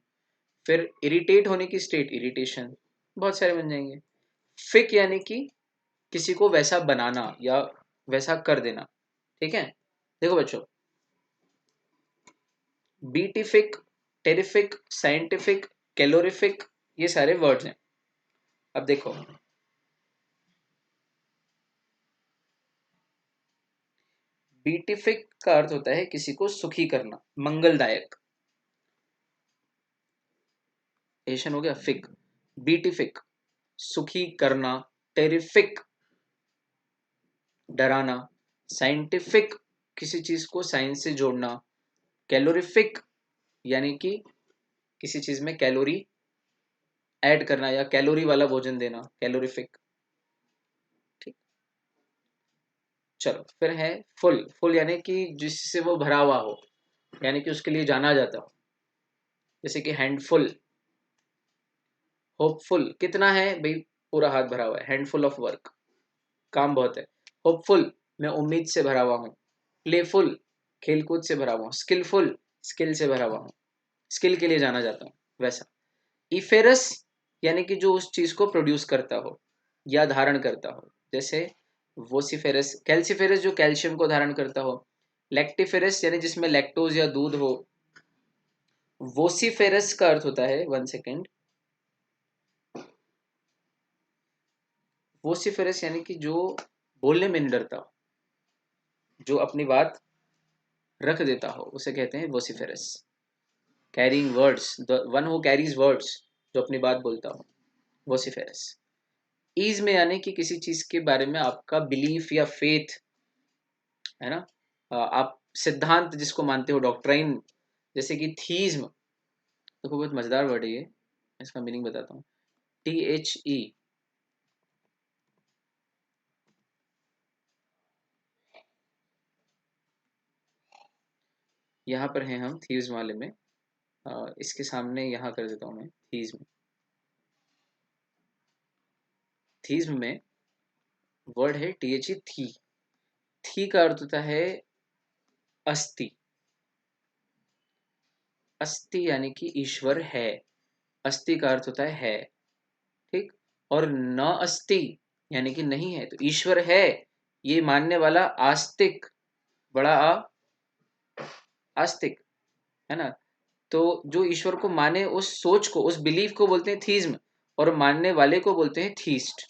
फिर इरिटेट होने की स्टेट इरिटेशन। बहुत सारे बन जाएंगे। फिक यानी कि किसी को वैसा बनाना या वैसा कर देना, ठीक है? देखो बच्चों, बीटिफिक, टेरिफिक, साइंटिफिक, कैलोरिफिक, ये सारे वर्ड्स हैं। अब देखो, बीटिफिक का अर्थ होता है किसी को सुखी करना, मंगलदायक। एशन हो गया फिक। बीटिफिक, सुखी करना। टेरिफिक, डराना। साइंटिफिक, किसी चीज को साइंस से जोड़ना। कैलोरिफिक यानी कि किसी चीज में कैलोरी ऐड करना या कैलोरी वाला भोजन देना, कैलोरिफिक। ठीक। चलो, फिर है फुल। फुल यानी कि जिससे वो भरा हुआ हो, यानी कि उसके लिए जाना जाता हो, जैसे कि हैंडफुल। होपफुल, कितना है भाई? पूरा हाथ भरा हुआ है। हैंडफुल ऑफ वर्क, काम बहुत है। होपफुल, मैं उम्मीद से भरा हुआ हूँ। प्लेफुल, खेलकूद से भरा हुआ हूँ। स्किलफुल, स्किल से भरा हुआ हूँ, स्किल के लिए जाना जाता हूँ, वैसा। इफेरस यानी कि जो उस चीज को प्रोड्यूस करता हो या धारण करता हो, जैसे वोसिफेरस। कैल्सिफेरस, जो कैल्शियम को धारण करता हो। लैक्टिफेरस यानी जिसमें लैक्टोज या दूध हो। वोसिफेरस का अर्थ होता है, वन सेकेंड, वोसिफेरस यानी कि जो बोलने में नहीं डरता हो, जो अपनी बात रख देता हो, उसे कहते हैं vociferous. Carrying words, the one who carries words, जो अपनी बात बोलता हो, वोसिफेरस। ईज में यानी कि किसी चीज के बारे में आपका बिलीफ या फेथ, है ना? आप सिद्धांत जिसको मानते हो, डॉक्ट्राइन। जैसे कि थीज्म, देखो बहुत मजेदार वर्ड है ये, इसका मीनिंग बताता हूँ। THE, यहाँ पर हैं हम थीव्स वाले में। इसके सामने यहाँ कर देता हूँ मैं थीज में। थीज में वर्ड है THE थी। थी का अर्थ होता है अस्थि। अस्थि यानी कि ईश्वर है। अस्थि का अर्थ होता है। ठीक। और न अस्ति यानी कि नहीं है, तो ईश्वर है ये मानने वाला आस्तिक, बड़ा आस्तिक, है ना। तो जो ईश्वर को माने, उस सोच को, उस बिलीफ को बोलते हैं थीज्म, और मानने वाले को बोलते हैं थीस्ट।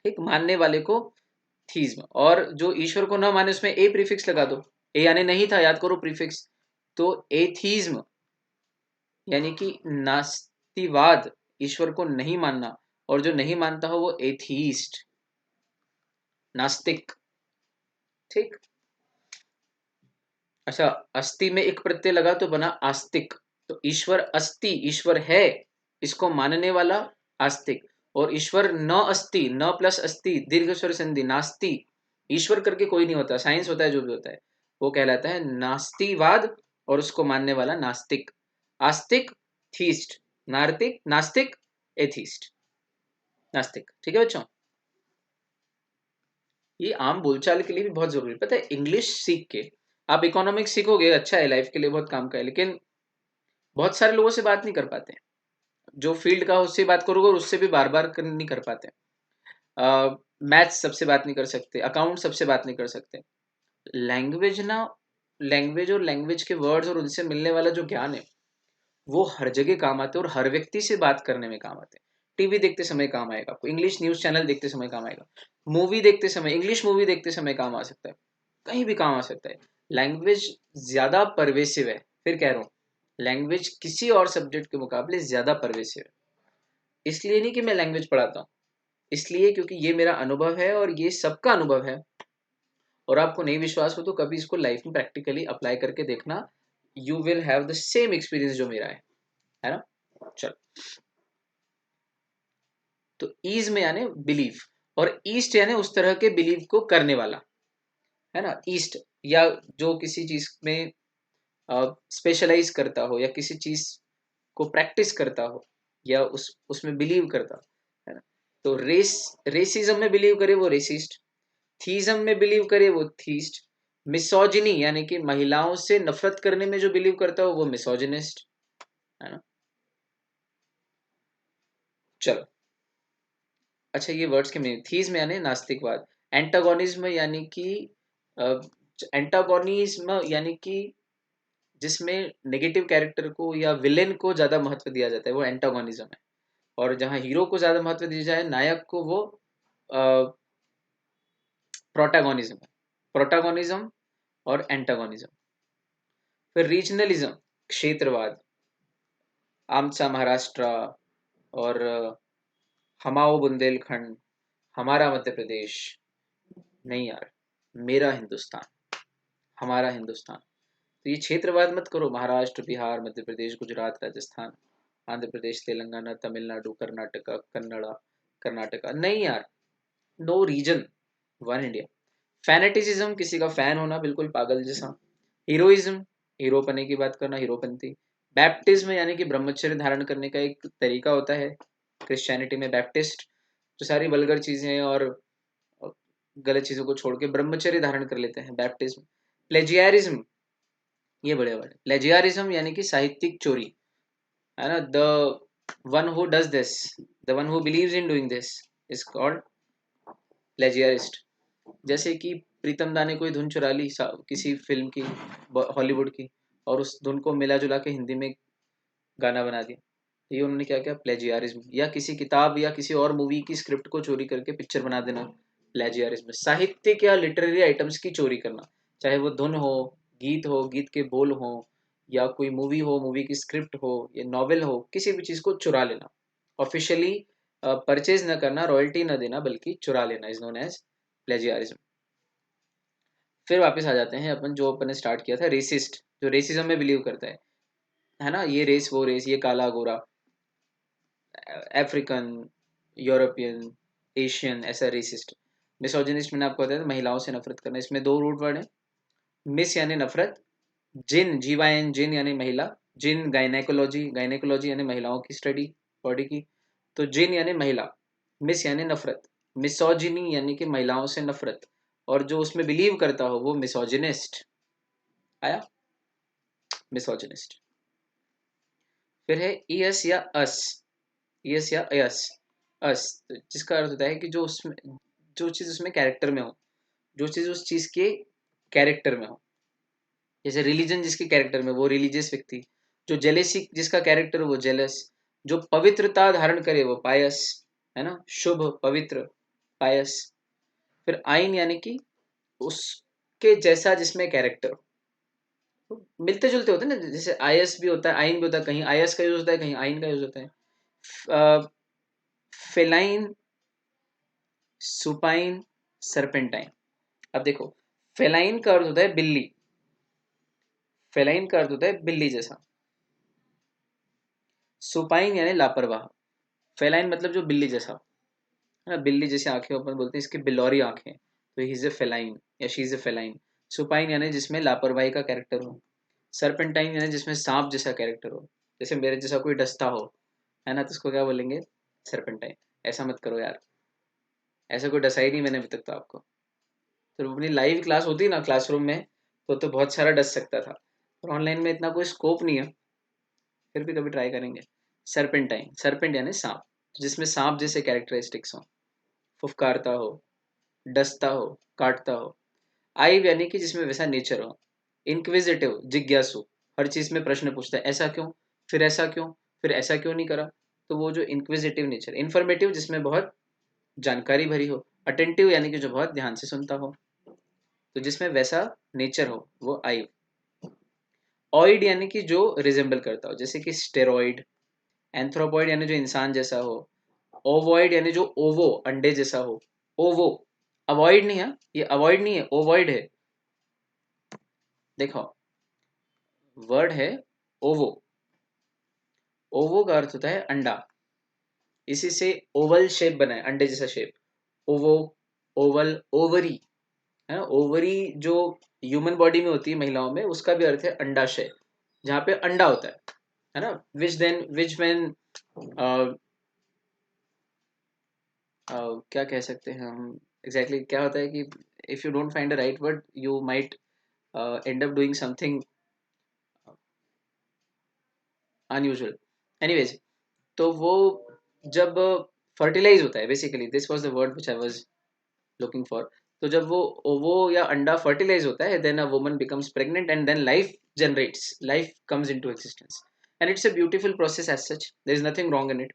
ठीक, मानने वाले को थीज्म, और जो ईश्वर को न माने उसमें ए प्रीफिक्स लगा दो। ए यानी नहीं था, याद करो प्रीफिक्स। तो एथीज्म यानी कि नास्तिवाद, ईश्वर को नहीं मानना, और जो नहीं मानता हो वो एथीस्ट, नास्तिक। ठीक। अच्छा, अस्थि में एक प्रत्यय लगा तो बना आस्तिक। तो ईश्वर अस्ति, ईश्वर है, इसको मानने वाला आस्तिक। और ईश्वर न अस्ति, न प्लस अस्ति, दीर्घ स्वर संधि, नास्ति, ईश्वर करके कोई नहीं होता, साइंस होता है जो भी होता है, वो कहलाता है नास्तिवाद, और उसको मानने वाला नास्तिक। आस्तिक थीस्ट, नार्तिक नास्तिक, एथीस्ट, नास्तिक। ठीक है बच्चों, ये आम बोलचाल के लिए भी बहुत जरूरी है। पता है, इंग्लिश सीख के आप इकोनॉमिक्स सीखोगे, अच्छा है, लाइफ के लिए बहुत काम का है, लेकिन बहुत सारे लोगों से बात नहीं कर पाते। जो फील्ड का उससे बात करोगे और उससे भी बार बार नहीं कर पाते। मैथ्स सबसे बात नहीं कर सकते, अकाउंट सबसे बात नहीं कर सकते। लैंग्वेज ना, लैंग्वेज और लैंग्वेज के वर्ड्स और उनसे मिलने वाला जो ज्ञान है, वो हर जगह काम आते हैं, और हर व्यक्ति से बात करने में काम आते हैं। टीवी देखते समय काम आएगा आपको, इंग्लिश न्यूज चैनल देखते समय काम आएगा, मूवी देखते समय, इंग्लिश मूवी देखते समय काम आ सकता है, कहीं भी काम आ सकता है। लैंग्वेज ज्यादा परवेसिव है, फिर कह रहा हूँ, लैंग्वेज किसी और सब्जेक्ट के मुकाबले ज्यादा परवेसिव है। इसलिए नहीं कि मैं लैंग्वेज पढ़ाता हूँ, इसलिए क्योंकि ये मेरा अनुभव है और ये सबका अनुभव है। और आपको नहीं विश्वास हो तो कभी इसको लाइफ में प्रैक्टिकली अप्लाई करके देखना, you will have the same experience जो मेरा है ना। चलो, तो ईज में यानी बिलीफ, और ईस्ट यानी उस तरह के बिलीव को करने वाला, है ना। ईस्ट, या जो किसी चीज में स्पेशलाइज करता हो, या किसी चीज को प्रैक्टिस करता हो, या उसमें बिलीव करता हो, है ना। तो रेसिज्म में बिलीव करे वो रेसिस्ट, थीज्म में बिलीव करे वो थीस्ट, मिसोजिनी यानी कि महिलाओं से नफरत करने में जो बिलीव करता हो वो मिसोजिनिस्ट, है ना। चलो, अच्छा, ये वर्ड्स के मीनिंग, थीज में यानी नास्तिकवाद, एंटागोनिज्म यानी कि एंटागोनिज्म यानी कि जिसमें नेगेटिव कैरेक्टर को या विलेन को ज्यादा महत्व दिया जाता है, वो एंटागोनिज्म है। और जहां हीरो को ज्यादा महत्व दिया जाए, नायक को, वो प्रोटागोनिज्म है। प्रोटागोनिज्म और एंटागोनिज्म। फिर रीजनलिज्म, क्षेत्रवाद, आमचा महाराष्ट्र, और हमाओ बुंदेलखंड, हमारा मध्य प्रदेश, नहीं यार, मेरा हिंदुस्तान, हमारा हिंदुस्तान। तो ये क्षेत्रवाद मत करो, महाराष्ट्र, बिहार, मध्य प्रदेश, गुजरात, राजस्थान, आंध्र प्रदेश, तेलंगाना, तमिलनाडु, कर्नाटका, कन्नड़ा, कर्नाटका, नहीं यार, no reason, one India. Fanaticism, किसी का फैन होना, बिल्कुल पागल जैसा। हीरोइज्म, हीरो बनने की बात करना, हीरोपंती। बैप्टिज्म यानी कि ब्रह्मचर्य धारण करने का एक तरीका होता है, क्रिश्चियनिटी में बैप्टिस्ट, जो सारी वल्गर चीजें हैं और गलत चीजों को छोड़ के ब्रह्मचर्य धारण कर लेते हैं, बैप्टिज्म। प्लेजियारिज्म, ये बढ़िया वर्ड है, प्लेजियारिज्म यानी कि साहित्यिक चोरी, है ना। The one who does this, the one who believes in doing this is called plagiarist. जैसे कि प्रीतम दा ने कोई धुन चुरा ली किसी फिल्म की, हॉलीवुड की, और उस धुन को मिला जुला के हिंदी में गाना बना दिया, ये उन्होंने क्या किया, प्लेजियारिज्म। या किसी किताब या किसी और मूवी की स्क्रिप्ट को चोरी करके पिक्चर बना देना, प्लेजियारिज्म। साहित्यिक या लिटरेरी आइटम्स की चोरी करना, चाहे वो धुन हो, गीत हो, गीत के बोल हो, या कोई मूवी हो, मूवी की स्क्रिप्ट हो, या नॉवेल हो, किसी भी चीज को चुरा लेना, ऑफिशियली परचेज न करना, रॉयल्टी न देना, बल्कि चुरा लेना, इज नोन एज प्लेजियारिज्म। फिर वापस आ जाते हैं अपन, जो अपन ने स्टार्ट किया था, रेसिस्ट, जो रेसिज्म में बिलीव करता है ना, ये रेस वो रेस, ये काला गोरा, अफ्रीकन, यूरोपियन, एशियन, ऐसा रेसिस्ट। मिसोजिनिस्ट मैंने आपको बताया था, महिलाओं से नफरत करना। इसमें दो रूट वर्ड है, मिस यानी नफरत, जिन, जीवाइन, जिन यानी महिला। जिन गायनेकोलॉजी, गायनेकोलॉजी यानी महिलाओं की स्टडी, बॉडी की। तो जिन यानी महिला। मिस यानी नफरत। मिसोजिनी यानी कि महिलाओं से नफरत, और जो उसमें बिलीव करता हो वो मिसोजिनिस्ट। आया, मिसोजिनिस्ट। फिर है ईएस या अस। ईएस या अयस। अस, तो जिसका अर्थ होता है कि जो उसमें, जो चीज उसमें कैरेक्टर में हो, जो चीज उस चीज के कैरेक्टर में हो। जैसे रिलीजन जिसके कैरेक्टर में, वो रिलीजियस व्यक्ति। जो जेलेसी जिसका कैरेक्टर हो, वो जेलस। जो पवित्रता धारण करे वो पायस, है ना, शुभ, पवित्र, पायस। फिर आइन यानी कि उसके जैसा जिसमें कैरेक्टर। तो मिलते जुलते होते हैं ना, जैसे आयस भी होता है, आइन भी होता है, कहीं आयस का यूज होता है, कहीं आइन का यूज होता है। Feline, supine, serpentine. अब देखो, फेलाइन का अर्थ होता है बिल्ली। फेलाइन का अर्थ होता है बिल्ली जैसा। सुपाइन यानी लापरवाह। फेलाइन मतलब जो बिल्ली जैसा, है ना, बिल्ली जैसी आंखें, अपन बोलते हैं इसकी बिलौरी आंखें, तो ही इज ए फेलाइन या she is a feline. Supine यानी जिसमें लापरवाही का कैरेक्टर हो। सरपेंटाइन यानी जिसमें सांप जैसा कैरेक्टर हो, जैसे मेरे जैसा कोई डसता हो, है ना, तो उसको क्या बोलेंगे, सरपेंटाइन। ऐसा मत करो यार, ऐसा कोई डसा ही नहीं मैंने अभी तक तो आपको। तो अपनी लाइव क्लास होती ना क्लासरूम में, तो बहुत सारा डस सकता था, और ऑनलाइन में इतना कोई स्कोप नहीं है, फिर भी कभी ट्राई करेंगे। सरपेंटाइन, सरपेंट यानी सांप, जिसमें सांप जैसे कैरेक्टरिस्टिक्स हो, फुफकारता हो, डसता हो, काटता हो। आइव यानी कि जिसमें वैसा नेचर हो। इंक्विजिटिव, जिज्ञासु, हर चीज में प्रश्न पूछता है, ऐसा क्यों, फिर ऐसा क्यों, फिर ऐसा क्यों नहीं करा। तो वो जो इंक्विजिटिव नेचर। इन्फॉर्मेटिव, जिसमें बहुत जानकारी भरी हो। अटेंटिव यानी कि जो बहुत ध्यान से सुनता हो, तो जिसमें वैसा नेचर हो, वो आइव। ऑइड यानी कि जो रिजेंबल करता हो, जैसे कि स्टेरॉइड। एंथ्रोपॉइड यानी जो इंसान जैसा हो। ओवॉइड यानी जो ओवो, अंडे जैसा हो। ओवो, अवॉइड नहीं है, ये अवॉइड नहीं है, ओवॉइड है। देखो, वर्ड है ओवो। ओवो का अर्थ होता है अंडा। इसी से ओवल शेप बना है, अंडे जैसा शेप। ओवो, ओवल, ओवरी, है ना। ओवरी जो ह्यूमन बॉडी में होती है महिलाओं में, उसका भी अर्थ है अंडाशय, जहाँ पे अंडा होता है ना। विच देन विच वेन, क्या कह सकते हैं हम, एग्जैक्टली क्या होता है कि if you don't find the right word, you might end up doing something unusual. Anyways, तो वो जब फर्टिलाइज होता है, basically this was the word which I was looking for. तो जब वो ओवो या अंडा फर्टिलाइज होता है, then a woman becomes pregnant and then life generates, life comes into existence. And it's a beautiful process as such, there is nothing wrong in it.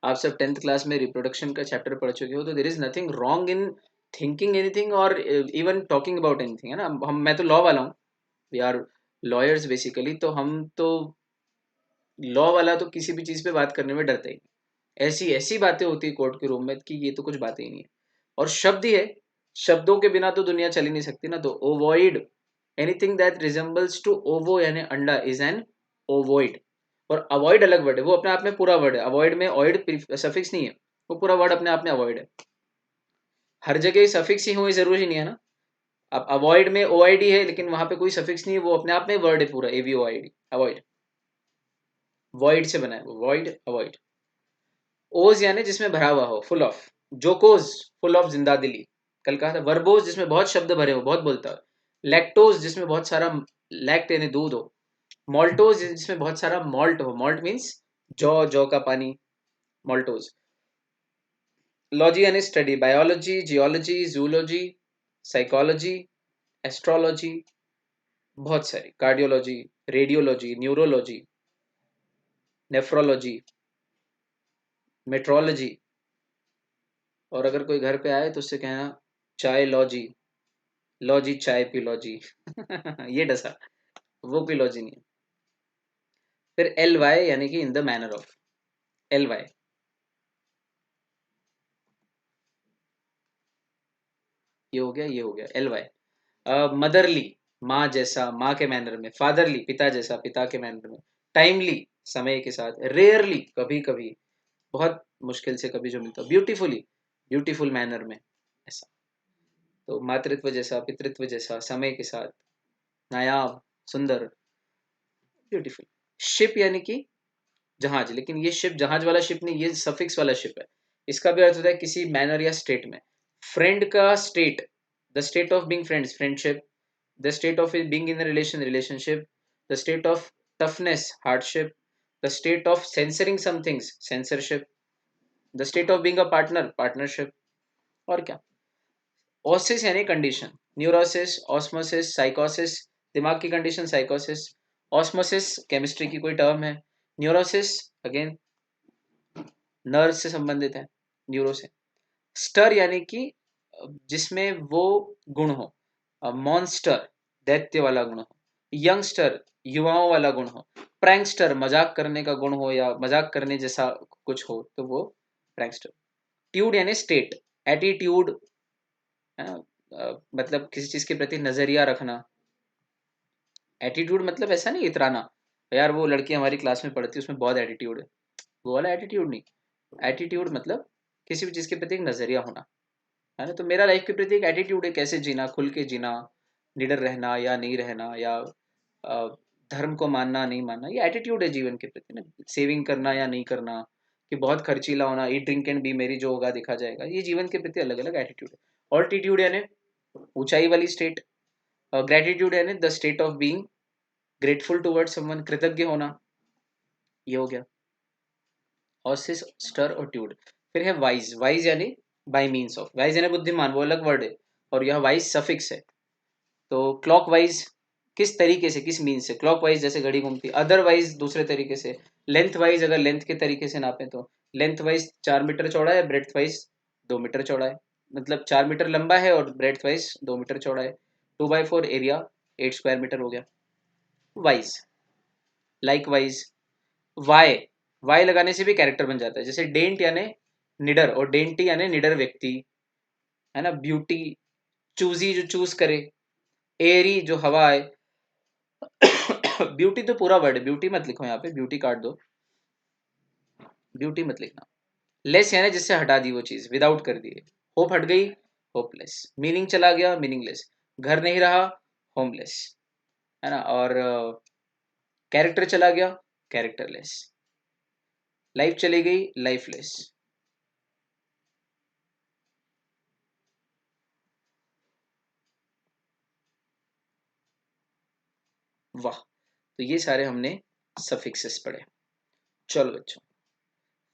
आप सब 10th क्लास में रिप्रोडक्शन का चैप्टर पढ़ चुके हो, तो there is nothing wrong in thinking anything और even talking about anything, है ना। हम, मैं तो लॉ वाला हूँ, वी आर लॉयर्स बेसिकली, तो हम तो लॉ वाला तो किसी भी चीज पे बात करने में डरता ही नहीं। ऐसी ऐसी बातें होती है कोर्ट के रूम में कि ये तो कुछ बातें ही नहीं है। और शब्द ही है, शब्दों के बिना तो दुनिया चल ही नहीं सकती ना। तो ovoid, anything that resembles to ओवो यानी अंडा, इज एन ओवॉइड। और अवॉइड अलग वर्ड है, वो अपने आप में पूरा वर्ड है। अवॉइड में ऑइड सफिक्स नहीं है, वो पूरा वर्ड अपने आप में अवॉइड है। हर जगह सफिक्स ही हो ये जरूरी नहीं है ना। अब अवॉइड में ओ आई डी है, लेकिन वहां पे कोई सफिक्स नहीं है, वो अपने आप में वर्ड है पूरा, A V O I D, avoid. Void से बना है वो, वॉइड, अवॉइड। ओज यानी जिसमें भरा हुआ हो, फुल ऑफ। जोकोज, फुल ऑफ जिंदा दिली, कल कहा था। वर्बोज, जिसमें बहुत शब्द भरे हो, बहुत बोलता हो। लैक्टोज, जिसमें बहुत सारा लैक्ट यानी दूध हो। मॉल्टोज, जिसमें बहुत सारा मॉल्ट हो, मॉल्ट मीन्स जौ, जौ का पानी, मॉल्टोज। लॉजी यानी study, biology, geology, zoology, psychology, astrology, बहुत सारी, cardiology, radiology, neurology, nephrology, metrology. और अगर कोई घर पे आए तो उससे कहना चाय लॉजी, लॉजी चाय पी लॉजी। ये डसा, वो कोई लॉजी नहीं है। फिर एल वाई यानी कि in the manner of, L Y, ये हो गया, ये हो गया, एल वाई। मदरली, माँ जैसा, माँ के मैनर में। फादरली, पिता जैसा, पिता के मैनर में। टाइमली, समय के साथ। रेयरली, कभी कभी, बहुत मुश्किल से कभी जो मिलता। ब्यूटीफुली, ब्यूटीफुल मैनर में, ऐसा। तो मातृत्व जैसा, पितृत्व जैसा, समय के साथ। नायाब, सुंदर, ब्यूटीफुल। शिप यानी कि जहाज, लेकिन ये शिप जहाज वाला शिप नहीं, ये सफिक्स वाला शिप है। इसका भी अर्थ होता है किसी मैनर या स्टेट में। फ्रेंड का state, the state of being friends, friendship. The state of being in relation, relationship. The state of toughness, hardship. The state of censoring somethings, censorship. The state of being a partner, partnership. और क्या? Oasis यानी condition, neurosis, osmosis, साइकोसिस, दिमाग की condition साइकोसिस। Osmosis chemistry की कोई term है। Neurosis again nerve से संबंधित है, न्यूरो से। स्टर यानी कि जिसमें वो गुण हो, मॉन्स्टर दैत्य वाला गुण हो, यंगस्टर युवाओं वाला गुण हो, प्रैंकस्टर मजाक करने का गुण हो या मजाक करने जैसा कुछ हो, तो वो प्रैंकस्टर। ट्यूड यानी स्टेट, एटीट्यूड है ना, मतलब किसी चीज के प्रति नजरिया रखना। एटीट्यूड मतलब ऐसा नहीं इतराना, यार वो लड़की हमारी क्लास में पढ़ती है उसमें बहुत एटीट्यूड है, वो वाला एटीट्यूड नहीं। एटीट्यूड मतलब किसी भी चीज के प्रति एक नजरिया होना, है ना। तो मेरा लाइफ के प्रति एक एटीट्यूड है, कैसे जीना, खुल के जीना, निडर रहना या नहीं रहना, या अ, धर्म को मानना नहीं मानना, ये एटीट्यूड है जीवन के प्रति ना। सेविंग करना या नहीं करना, कि बहुत खर्चीला होना, ईट ड्रिंक एंड बी मेरी, जो होगा देखा जाएगा, ये जीवन के प्रति अलग अलग एटीट्यूड है। ऑल्टीट्यूड यानी ऊंचाई वाली स्टेट। ग्रेटिट्यूड यानी the state of being grateful toward someone, कृतज्ञ होना, ये हो गया। ऑसिस, स्टर और ट्यूड। फिर है वाइज, वाइज यानी बाय मीन्स ऑफ, वाइज यानी बुद्धिमान, वो अलग वर्ड है, और यह वाइज सफिक्स है। तो क्लॉक वाइज किस तरीके से, किस मीन से, क्लॉक वाइज जैसे घड़ी घूमती, अदरवाइज दूसरे तरीके से। लेंथ वाइज अगर लेंथ के तरीके से नापे तो लेंथ वाइज 4 मीटर चौड़ा है, ब्रेथ वाइज 2 मीटर चौड़ा है, मतलब 4 मीटर लंबा है और ब्रेथ वाइज 2 मीटर चौड़ा है। 2/4 एरिया 8 स्क्वायर मीटर हो गया। Wise, like wise. Y, Y लगाने से भी कैरेक्टर बन जाता है, जैसे डेंट यानी निडर और डेंटी यानी निडर व्यक्ति, है ना। ब्यूटी, चूजी जो चूज करे, एरी जो हवा है। ब्यूटी तो पूरा वर्ड है, ब्यूटी मत लिखो यहाँ पे, ब्यूटी काट दो, ब्यूटी मत लिखना। लेस यानी जिससे हटा दी वो चीज, विदाउट कर दिए। होप हट गई, होपलेस। मीनिंग चला गया, मीनिंगलेस। घर नहीं रहा, होमलेस, है ना। और कैरेक्टर चला गया, कैरेक्टरलेस। लाइफ चली गई, लाइफलेस। वाह, तो ये सारे हमने सफिक्सेस पढ़े। चलो बच्चों,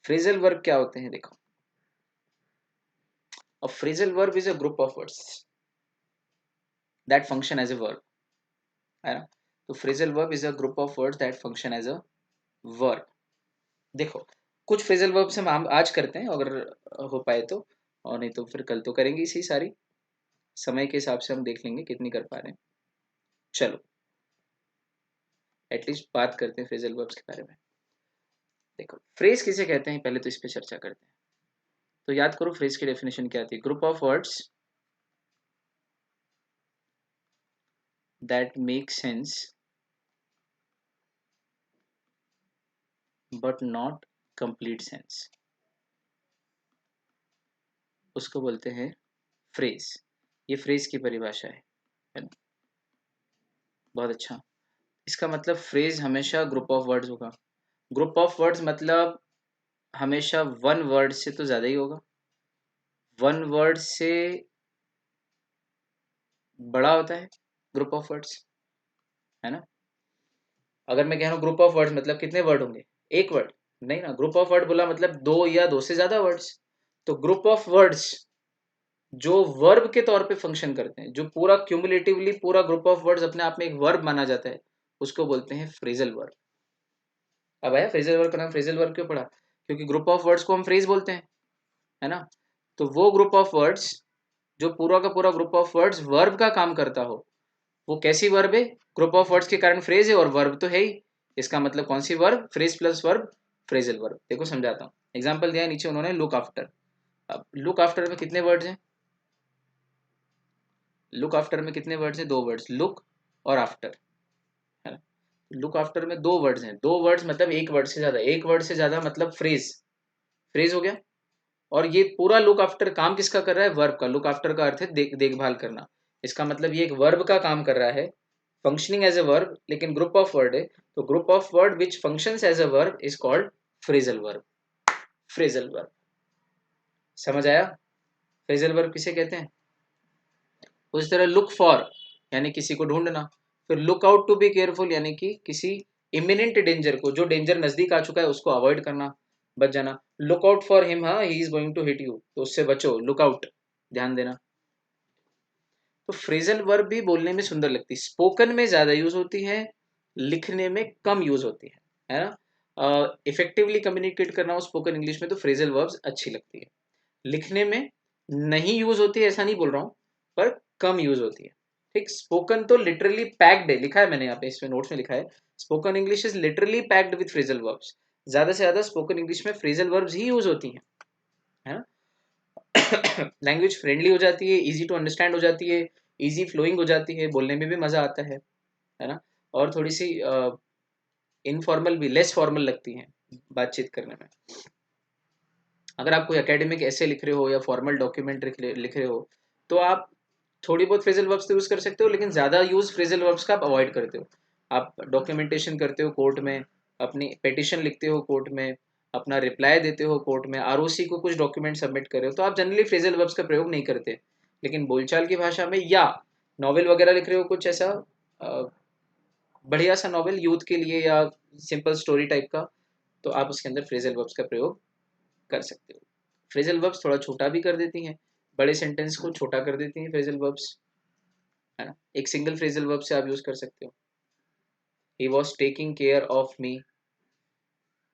फ्रेजल वर्ब क्या होते हैं देखो। A phrasal verb is a group of words that function as a verb, है ना। तो phrasal verb is a group of words that function as a verb. देखो, कुछ फ्रेजल वर्ब्स हम आज करते हैं अगर हो पाए तो, और नहीं तो फिर कल तो करेंगे इसी सारी, समय के हिसाब से हम देख लेंगे कितनी कर पा रहे हैं। चलो एटलीस्ट बात करते हैं फ्रेजल वर्ब्स के बारे में। देखो, फ्रेज किसे कहते हैं पहले तो इस पे चर्चा करते हैं। तो याद करो फ्रेज की डेफिनेशन क्या थी, group of words that make sense but not complete sense, उसको बोलते हैं फ्रेज। ये फ्रेज की परिभाषा है ना। बहुत अच्छा। इसका मतलब फ्रेज हमेशा ग्रुप ऑफ वर्ड्स होगा। ग्रुप ऑफ वर्ड्स मतलब हमेशा वन वर्ड से तो ज्यादा ही होगा, वन वर्ड से बड़ा होता है ग्रुप ऑफ वर्ड्स, है ना। अगर मैं कह रहा हूँ ग्रुप ऑफ वर्ड्स मतलब कितने वर्ड होंगे, एक वर्ड नहीं ना। ग्रुप ऑफ वर्ड बोला मतलब दो या दो से ज्यादा वर्ड्स। तो ग्रुप ऑफ वर्ड्स जो वर्ब के तौर पे फंक्शन करते हैं, जो पूरा क्यूमुलेटिवली पूरा ग्रुप ऑफ वर्ड्स अपने आप में एक वर्ब माना जाता है, उसको बोलते हैं फ्रेजल वर्ब। अब आया फ्रेजल वर्ब का नाम, फ्रेजल वर्ब क्यों पड़ा, क्योंकि ग्रुप ऑफ वर्ड्स को हम फ्रेज बोलते हैं, है ना। तो वो ग्रुप ऑफ वर्ड्स जो पूरा का पूरा ग्रुप ऑफ वर्ड्स वर्ब का काम करता हो, वो कैसी वर्ब है, ग्रुप ऑफ वर्ड्स के कारण फ्रेज है, और वर्ब तो है ही। इसका मतलब कौन सी verb, phrase plus verb, phrasal verb. देखो समझाता हूँ, एग्जाम्पल दिया है नीचे उन्होंने, लुक आफ्टर। अब लुक आफ्टर में कितने वर्ड्स हैं, लुक आफ्टर में कितने वर्ड्स हैं, दो वर्ड्स, लुक और आफ्टर, है ना। लुक आफ्टर में दो वर्ड्स हैं, दो वर्ड्स मतलब एक वर्ड से ज्यादा, एक वर्ड से ज्यादा मतलब फ्रेज, फ्रेज हो गया। और ये पूरा लुक आफ्टर काम किसका कर रहा है, वर्ब का। लुक आफ्टर का अर्थ है देखभाल करना, इसका मतलब ये एक वर्ब का काम कर रहा है, फंक्शनिंग एज अ वर्ब, लेकिन ग्रुप ऑफ वर्ड है, तो group of word which functions as a verb is called phrasal verb. Phrasal verb समझ आया? फ्रेजल वर्ब किसे कहते हैं? उस तरह लुक फॉर यानी किसी को ढूंढना, फिर look out to be careful यानी कि किसी इमिनेंट डेंजर को, जो डेंजर नजदीक आ चुका है उसको अवॉइड करना, बच जाना। लुक आउट फॉर हिम, हाँ he is going to hit you, तो उससे बचो, लुक आउट, ध्यान देना। तो फ्रेजल वर्ब भी बोलने में सुंदर लगती है, स्पोकन में ज्यादा यूज होती है, लिखने में कम यूज होती है ना? इफेक्टिवली कम्युनिकेट करना हो स्पोकन इंग्लिश में तो फ्रेजल वर्ब्स अच्छी लगती है। लिखने में नहीं यूज होती है ऐसा नहीं बोल रहा हूँ, पर कम यूज होती है। ठीक, स्पोकन तो लिटरली पैक्ड है, लिखा है मैंने यहाँ पे इसमें नोट्स में लिखा है, spoken English is literally packed with phrasal verbs. ज्यादा से ज्यादा स्पोकन इंग्लिश में फ्रेजल वर्ब्स ही यूज होती हैं, है ना? लैंग्वेज फ्रेंडली हो जाती है, इजी टू अंडरस्टैंड हो जाती है, इजी फ्लोइंग हो जाती है, बोलने में भी मजा आता है ना? और थोड़ी सी इनफॉर्मल भी, लेस फॉर्मल लगती हैं बातचीत करने में। अगर आप कोई एकेडमिक ऐसे लिख रहे हो या फॉर्मल डॉक्यूमेंट लिख रहे हो, तो आप थोड़ी बहुत फ्रेजल वर्ब्स तो यूज कर सकते हो, लेकिन ज्यादा यूज फ्रेजल वर्ब्स का आप अवॉइड करते हो। आप डॉक्यूमेंटेशन करते हो कोर्ट में, अपनी पेटिशन लिखते हो कोर्ट में, अपना रिप्लाई देते हो कोर्ट में, आरओसी को कुछ डॉक्यूमेंट सबमिट कर रहे हो, तो आप जनरली फ्रेजल वर्ब्स का प्रयोग नहीं करते। लेकिन बोलचाल की भाषा में या नॉवेल वगैरह लिख रहे हो कुछ ऐसा बढ़िया सा नॉवेल यूथ के लिए या सिंपल स्टोरी टाइप का, तो आप उसके अंदर फ्रेजल वर्ब्स का प्रयोग कर सकते हो। फ्रेजल वर्ब्स थोड़ा छोटा भी कर देती हैं, बड़े सेंटेंस को छोटा कर देती हैं फ्रेजल वर्ब्स, है ना? एक सिंगल फ्रेजल वर्ब से आप यूज कर सकते हो, he was taking care of me,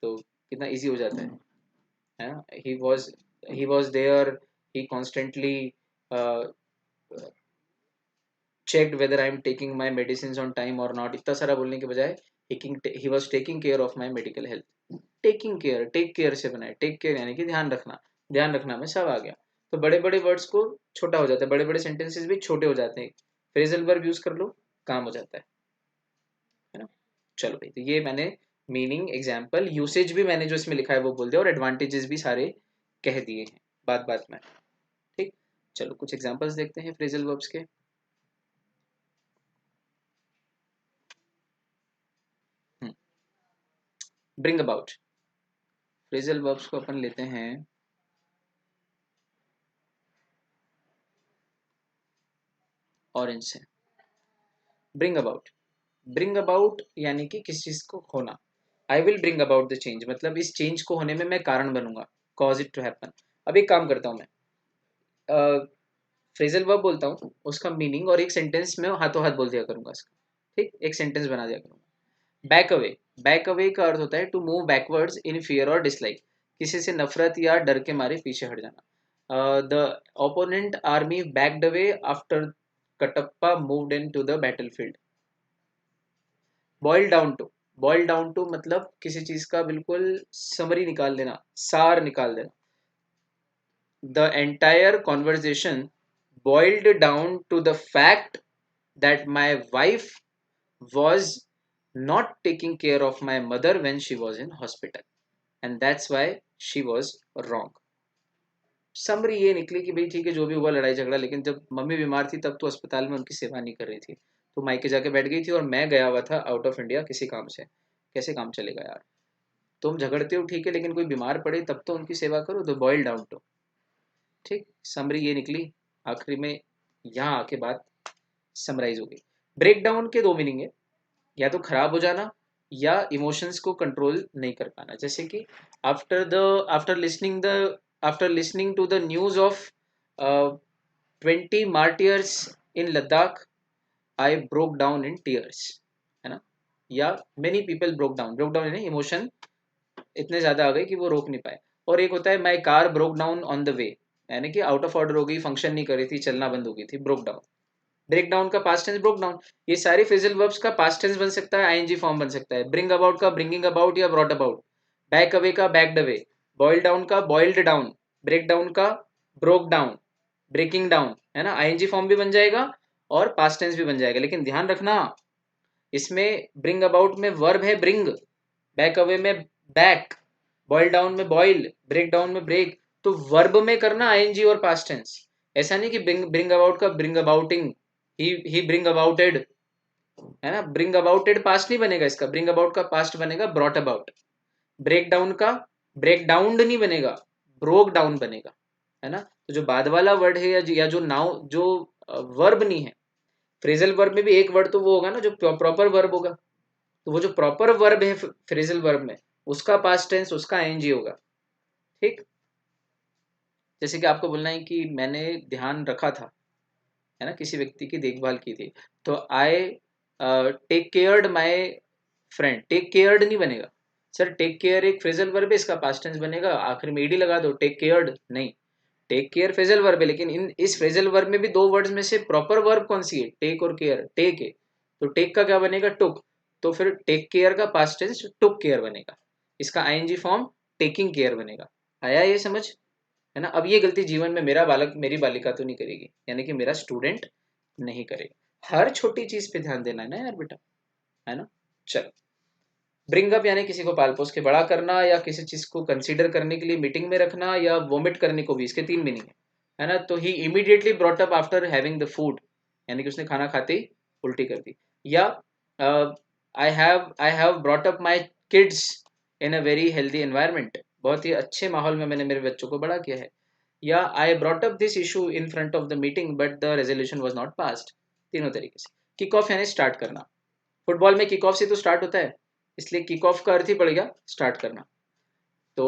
तो कितना इजी हो जाता है ना? He was there, he constantly checked whether I am taking my medicine on time और नॉट, इतना सारा बोलने के बजाय he was taking care of my medical health. Taking care, take care से बनाए, टेक केयर यानी कि ध्यान रखना, ध्यान रखना में सब आ गया। तो बड़े बड़े वर्ड्स को छोटा हो जाता है, बड़े बड़े सेंटेंसेस भी छोटे हो जाते हैं, फ्रेजल वर्ब यूज कर लो, काम हो जाता है ना? चलो भाई, तो ये मैंने मीनिंग, एग्जाम्पल, यूसेज भी मैंने जो इसमें लिखा है वो बोल दिया, और एडवांटेजेस भी सारे कह दिए हैं बात बात में। ठीक, चलो कुछ एग्जाम्पल्स देखते हैं फ्रेजल वर्ब्स के। ब्रिंग अबाउट, फ्रेजल वर्ब्स को अपन लेते हैं ऑरेंज से। ब्रिंग अबाउट, ब्रिंग अबाउट यानी कि किसी चीज को होना। I will bring about the change, मतलब इस चेंज को होने में मैं कारण बनूंगा, कॉज इट टू हैपन। अब एक काम करता हूँ मैं, फ्रेजल वर्ब बोलता हूँ, उसका मीनिंग और एक सेंटेंस में हाथों हाथ बोल दिया करूंगा इसका। ठीक, एक सेंटेंस बना दिया करूंगा। बैक अवे, बैक अवे का अर्थ होता है to move backwards in fear और डिसलाइक, किसी से नफरत या डर के मारे पीछे हट जाना। The opponent army backed away after Kattappa moved in to the battle field. Boil down to, boil down to मतलब किसी चीज का बिल्कुल समरी निकाल देना, सार निकाल देना। The entire conversation boiled down to the fact that my wife was not taking care of my mother when she was in hospital and that's why she was wrong। Summary ये निकली कि भाई ठीक है जो भी हुआ लड़ाई झगड़ा, लेकिन जब मम्मी बीमार थी तब तो अस्पताल में उनकी सेवा नहीं कर रही थी, तो मायके जाके बैठ गई थी और मैं गया हुआ था आउट ऑफ इंडिया किसी काम से। कैसे काम चलेगा यार? तुम झगड़ते हो ठीक है, लेकिन कोई बीमार पड़े तब तो उनकी सेवा करो। तो बॉयल डाउन टू, ठीक, समरी ये निकली, आखिरी में यहाँ आके बात समराइज हो गई। ब्रेक डाउन के दो मीनिंग है, या तो खराब हो जाना या इमोशंस को कंट्रोल नहीं कर पाना। जैसे कि after the the after listening to the news of 20 martyrs in Ladakh I broke down in tears, है ना? या मेनी पीपल ब्रोक डाउन यानी इमोशन इतने ज्यादा आ गए कि वो रोक नहीं पाए। और एक होता है my car broke down on the way, यानी कि आउट ऑफ ऑर्डर हो गई, फंक्शन नहीं कर रही थी, चलना बंद हो गई थी, ब्रोक डाउन। ब्रेक डाउन का पास्ट टेंस ब्रोक डाउन। ये सारे फ्रेजल वर्ब्स का पास्ट टेंस बन सकता है, आईएनजी फॉर्म बन सकता है। ब्रिंग अबाउट का ब्रिंगिंग अबाउट या ब्रॉट अबाउट, बैक अवे का बैक्ड अवे, बॉइल डाउन का बॉइल्ड डाउन, ब्रेक डाउन का ब्रोक डाउन, ब्रेकिंग डाउन, है ना? आईएनजी फॉर्म भी बन जाएगा और पास्ट टेंस भी बन जाएगा। लेकिन ध्यान रखना, इसमें ब्रिंग अबाउट में वर्ब है ब्रिंग, बैक अवे में बैक, बॉइल डाउन में बॉइल, ब्रेक डाउन में ब्रेक, तो वर्ब में करना आईएनजी और पास्ट टेंस। ऐसा नहीं कि ब्रिंग अबाउट का ब्रिंग अबाउटिंग, ही ब्रिंग अबाउटेड, है ना। ब्रिंग अबाउटेड पास्ट नहीं बनेगा इसका, ब्रिंग अबाउट का पास्ट बनेगा ब्रॉट अबाउट। ब्रेक डाउन का ब्रेक डाउन नहीं बनेगा, ब्रोक डाउन बनेगा, है ना। तो जो बाद वाला वर्ड है या जो नाउ जो वर्ब नहीं है, फ्रेजल वर्ब में भी एक वर्ड तो वो होगा ना जो प्रॉपर वर्ब होगा, तो वो जो प्रॉपर वर्ब है फ्रेजल वर्ब में, उसका पास्ट टेंस उसका आईएनजी होगा। ठीक, जैसे कि आपको बोलना है कि मैंने ध्यान रखा था, है ना, किसी व्यक्ति की देखभाल की थी, तो I take cared my friend. Take cared नहीं बनेगा सर, टेक केयर एक फ्रेजल वर्ब है, इसका पास्ट टेंस बनेगा, आखिर में ईडी लगा दो, टेक केयर्ड नहीं। टेक केयर फ्रेजल वर्ब है, लेकिन इस फ्रेजल वर्ब में भी दो वर्ड्स में से प्रॉपर वर्ब कौन सी है, टेक और केयर, टेक है, तो टेक का क्या बनेगा, टुक। तो फिर टेक केयर का पास्ट टेंस टुक केयर बनेगा, इसका आईएनजी फॉर्म टेकिंग केयर बनेगा। आया ये समझ, है ना। अब ये गलती जीवन में मेरा बालक मेरी बालिका तो नहीं करेगी, यानी कि मेरा स्टूडेंट नहीं करेगा। हर छोटी चीज पे ध्यान देना है ना यार बेटा, है ना। चलो, ब्रिंग अप यानी किसी को पाल पोस के बड़ा करना, या किसी चीज को कंसीडर करने के लिए मीटिंग में रखना, या वोमिट करने को भी, इसके तीन मीनिंग है ना। तो he immediately brought up after having the food, यानी कि उसने खाना खाते ही उल्टी कर दी। या I have brought up my kids in a very healthy environment, बहुत ही अच्छे माहौल में मैंने मेरे बच्चों को बड़ा किया है। या I brought up this issue in front of the meeting but the resolution was not passed. तीनों तरीके से। किक ऑफ यानी स्टार्ट करना, फुटबॉल में किक ऑफ से तो स्टार्ट होता है, इसलिए किक ऑफ का अर्थ ही पड़ेगा स्टार्ट करना। तो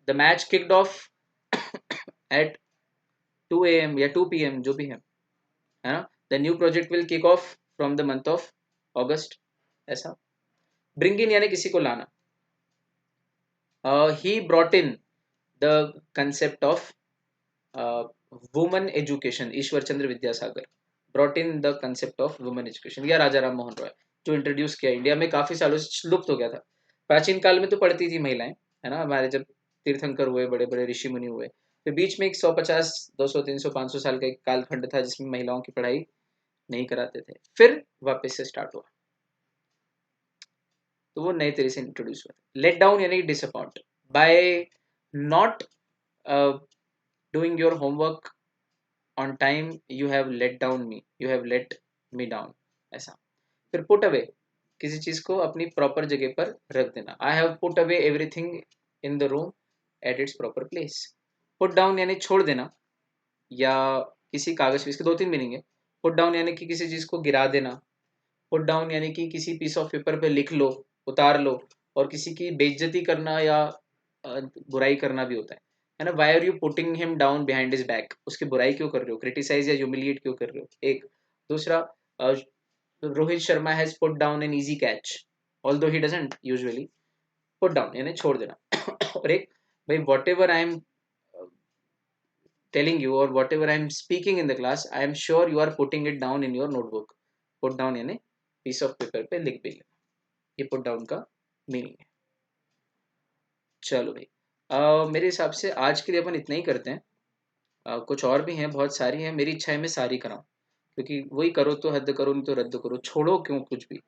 the match kicked off at 2 AM या 2 PM जो भी है ना। The new project will kick off from the month of August, ऐसा। ब्रिंग इन यानी किसी को लाना, he brought in the concept of woman education, Ishwar Chandra Vidyasagar brought in the concept of woman education, या राजा राम मोहन रॉय जो इंट्रोड्यूस किया, इंडिया में काफी सालों से लुप्त हो गया था। प्राचीन काल में तो पढ़ती थी महिलाएं, है ना, हमारे जब तीर्थंकर हुए, बड़े बड़े ऋषि मुनि हुए, फिर बीच में एक 150 200 300 500 साल का एक कालखंड था जिसमें महिलाओं की पढ़ाई नहीं कराते थे, फिर वापस से स्टार्ट हुआ, तो वो नए तरीके से इंट्रोड्यूस हुआ। लेट डाउन यानी disappoint, by not doing your homework on time you have let down me, you have let me down, ऐसा। फिर पुट अवे, किसी चीज को अपनी प्रॉपर जगह पर रख देना, I have put away everything in the room at its proper place. Put down यानी छोड़ देना, या किसी कागज पे, इसके दो तीन मीनिंग है। पुट डाउन यानी कि किसी चीज को गिरा देना, पुट डाउन यानी कि किसी पीस ऑफ पेपर पे लिख लो, उतार लो, और किसी की बेइज्जती करना या बुराई करना भी होता है ना। Why are you putting him down behind his back, उसकी बुराई क्यों कर रहे हो, क्रिटिसाइज या ह्यूमिलिएट क्यों कर रहे हो, एक। दूसरा, Rohit Sharma has put down an easy catch although he doesn't usually. Put down यानी छोड़ देना। और एक, भाई what ever I am telling you or whatever I am speaking in the class, I am sure you are putting it down in your notebook. Put down यानी piece of paper पे लिख भी लेना, ये put down का meaning है। चलो भाई, मेरे हिसाब से आज के लिए अपन इतना ही करते हैं। कुछ और भी हैं, बहुत सारी हैं, मेरी इच्छा है मैं सारी कराऊं, क्योंकि वही करो तो हद करो, नहीं तो रद्द करो, छोड़ो क्यों कुछ भी।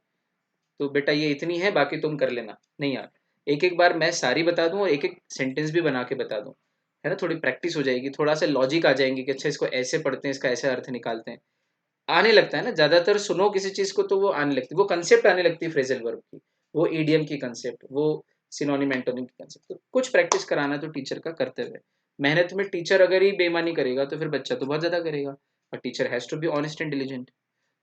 तो बेटा ये इतनी है, बाकी तुम कर लेना। नहीं यार, एक एक बार मैं सारी बता दूं और एक एक सेंटेंस भी बना के बता दूं, है ना, थोड़ी प्रैक्टिस हो जाएगी, थोड़ा सा लॉजिक आ जाएंगे कि अच्छा इसको ऐसे पढ़ते हैं, इसका ऐसे अर्थ निकालते हैं, आने लगता है ना। ज्यादातर सुनो किसी चीज को तो वो आने लगती है, वो कंसेप्ट आने लगती है फ्रेजल वर्ब की, वो ईडीएम की कंसेप्ट, वो सिनोनिम एंटोनिम की कंसेप्ट। तो कुछ प्रैक्टिस कराना तो टीचर का कर्तव्य है। मेहनत में टीचर अगर ही बेईमानी करेगा तो फिर बच्चा तो बहुत ज्यादा करेगा, और teacher has to be honest and diligent.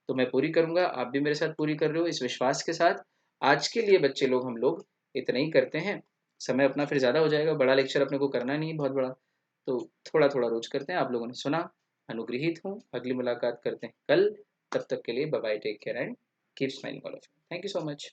तो मैं पूरी करूंगा, आप भी मेरे साथ पूरी कर रहे हो इस विश्वास के साथ। आज के लिए बच्चे लोग, हम लोग इतना ही करते हैं, समय अपना फिर ज़्यादा हो जाएगा, बड़ा लेक्चर अपने को करना नहीं है बहुत बड़ा, तो थोड़ा थोड़ा रोज करते हैं। आप लोगों ने सुना, अनुग्रहित हूँ, अगली मुलाकात करते हैं कल। तब तक के लिए bye bye, take care and keep smiling all of you, thank you so much.